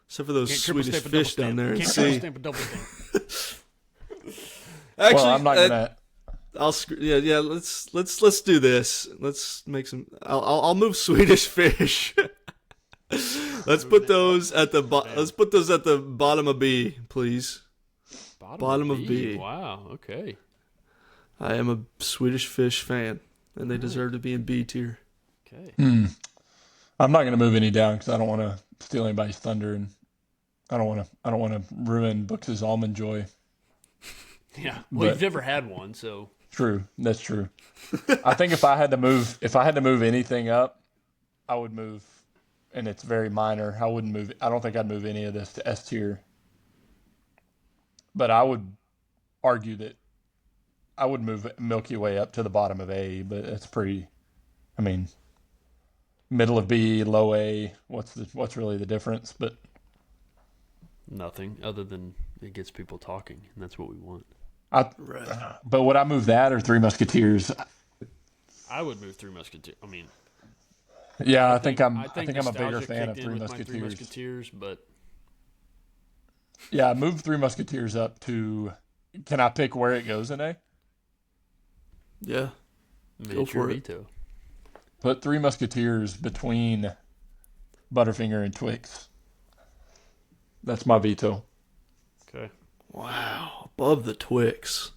except for those Can't triple Swedish stamp a double fish down stamp. there and Can't triple see. stamp a double stamp. Actually, Well, I'm not gonna. Yeah. Let's do this. Let's make some. I'll move Swedish fish. Let's put those at the bottom of B, please. Bottom of B. Wow. Okay. I am a Swedish fish fan, and they deserve to be in B tier. Okay. I'm not going to move any down because I don't want to steal anybody's thunder, and I don't want to ruin Books' almond joy. Yeah. Well, But- you've never had one, so True, that's true. I think if I had to move anything up, I would move, and it's very minor. I don't think I'd move any of this to S tier. But I would argue that I would move Milky Way up to the bottom of A, but it's pretty. I mean, middle of B, low A. What's really the difference? But nothing other than it gets people talking, and that's what we want. But would I move that or Three Musketeers? I would move Three Musketeers. I mean, Yeah, I think I'm a nostalgia bigger fan of kicked in Three with my Three Musketeers. Musketeers, but Yeah, move Three Musketeers up to. Can I pick where it goes in A? Yeah. I mean, Go it's your for it. veto. Put Three Musketeers between Butterfinger and Twix. That's my veto. Okay. Wow. Above the Twix.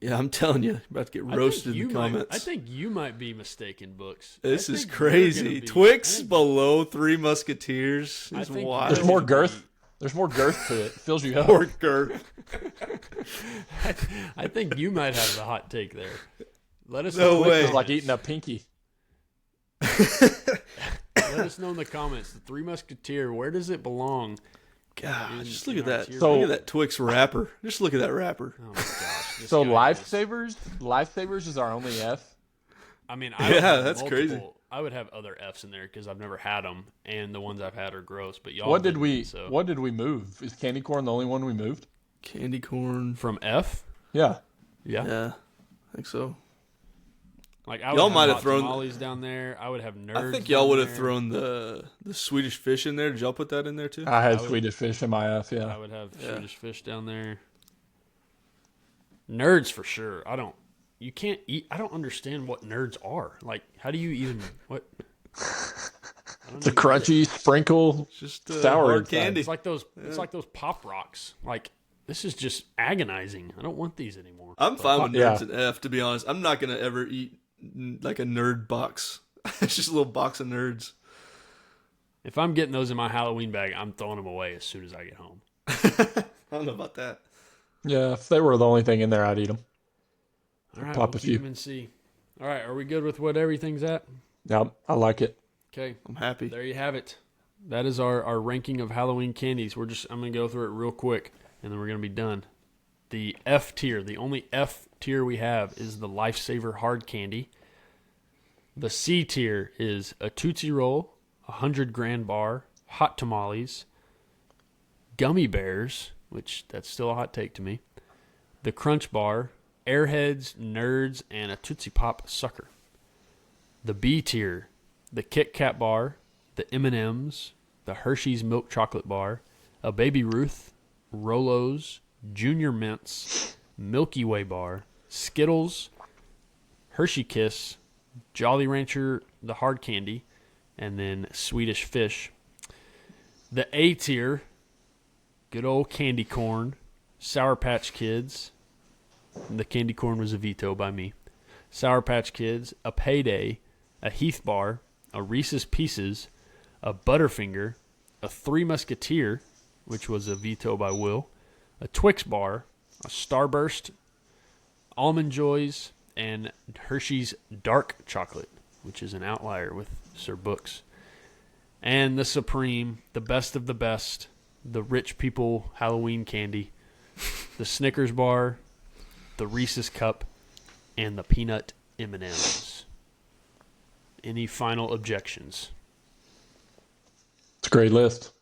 Yeah, I'm telling you, you're about to get roasted in the comments. I think you might be mistaken, Books. This I is think you're crazy. gonna be- Twix I think- below Three Musketeers I is think wild. There's more girth. There's more girth to it. Fills you up. More girth. I think you might have the hot take there. Let us No know in the way. It's like comments. eating a pinky. Let us know in the comments. The Three Musketeer, where does it belong? God, just look in at that. our tier So- Look at that Twix wrapper. Just look at that wrapper. Oh my gosh. this So guy is- Lifesavers is our only F. I mean, I would Yeah, have that's crazy. multiple- I would have other Fs in there because I've never had them, and the ones I've had are gross. But y'all, What did didn't, we? So. What did we move? Is candy corn the only one we moved? Candy corn. From F? Yeah. Yeah. Yeah, I think so. Like I would Y'all have might have hot thrown- tamales down there. I would have nerds. I think y'all down would have there. thrown the Swedish fish in there. Did y'all put that in there too? I had would- Swedish fish in my F. I Yeah. would have Yeah. Swedish fish down there. Nerds for sure. You can't eat. I don't understand what nerds are. Like, how do you even what? It's a crunchy sprinkle. It's just sour hard inside. candy. It's like those. It's like those pop rocks. Like this is just agonizing. I don't want these anymore. I'm fine with Yeah. nerds and F. To be honest, I'm not gonna ever eat like a nerd box. It's just a little box of nerds. If I'm getting those in my Halloween bag, I'm throwing them away as soon as I get home. I don't know about that. Yeah. If they were the only thing in there, I'd eat them. All right, Pop we'll a keep few. them and see. All right, are we good with what everything's at? Yeah, I like it. Okay, I'm happy. there you have it. That is our ranking of Halloween candies. I'm gonna go through it real quick, and then we're gonna be done. The F tier, the only F tier we have is the Lifesaver hard candy. The C tier is a Tootsie Roll, 100 Grand Bar, Hot Tamales, Gummy Bears, which that's still a hot take to me, the Crunch Bar, Airheads, Nerds, and a Tootsie Pop Sucker. The B tier, the Kit Kat Bar, the M&M's, the Hershey's Milk Chocolate Bar, a Baby Ruth, Rolos, Junior Mints, Milky Way Bar, Skittles, Hershey Kiss, Jolly Rancher, the hard candy, and then Swedish Fish. The A tier, good old candy corn, Sour Patch Kids. The candy corn was a veto by me. Sour Patch Kids, a Payday, a Heath Bar, a Reese's Pieces, a Butterfinger, a Three Musketeer, which was a veto by Will, a Twix Bar, a Starburst, Almond Joys, and Hershey's Dark Chocolate, which is an outlier with Sir Books. And the Supreme, the best of the best, the rich people Halloween candy, the Snickers Bar, the Reese's Cup, and the Peanut M&Ms. Any final objections? It's a great list.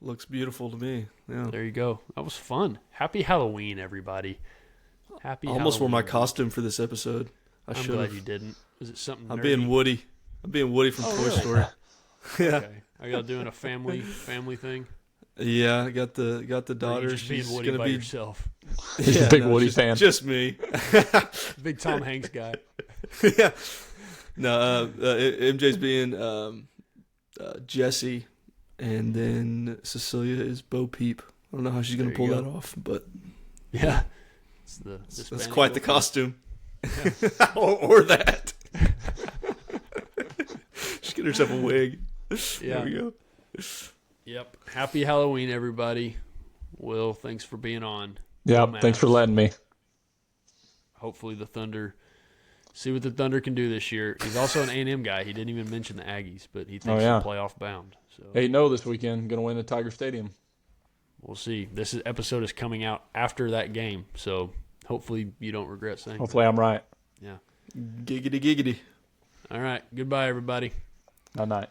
Looks beautiful to me. Yeah. There you go. That was fun. Happy Halloween, everybody. Happy I almost wore Halloween, my everybody. costume for this episode. I I'm should glad have. you didn't. Was it something I'm nerdy? being Woody. I'm being Woody from Toy really? Story. Yeah. Okay. Are y'all doing a family thing? Yeah, I got the Or are daughter. you just being She's Woody gonna by be yourself? He's a big Woody just, fan. Just me. Big Tom Hanks guy. Yeah. No, MJ's being Jesse, and then Cecilia is Bo Peep. I don't know how she's gonna There pull you that go. off, but Yeah. It's the that's Hispanic quite the girlfriend. costume. or that. Get yourself a wig. Yeah. There we go. Yep. Happy Halloween, everybody. Will, thanks for being on. Yeah, Go thanks for Mavs. letting me. Hopefully the Thunder see what the Thunder can do this year. He's also an A&M guy. He didn't even mention the Aggies, but he thinks they're playoff bound. So 8-0 this weekend. Going to win at Tiger Stadium. we'll see. Episode is coming out after that game, so hopefully you don't regret saying Hopefully I'm right. Yeah. Giggity, giggity. All right. Goodbye, everybody. Night.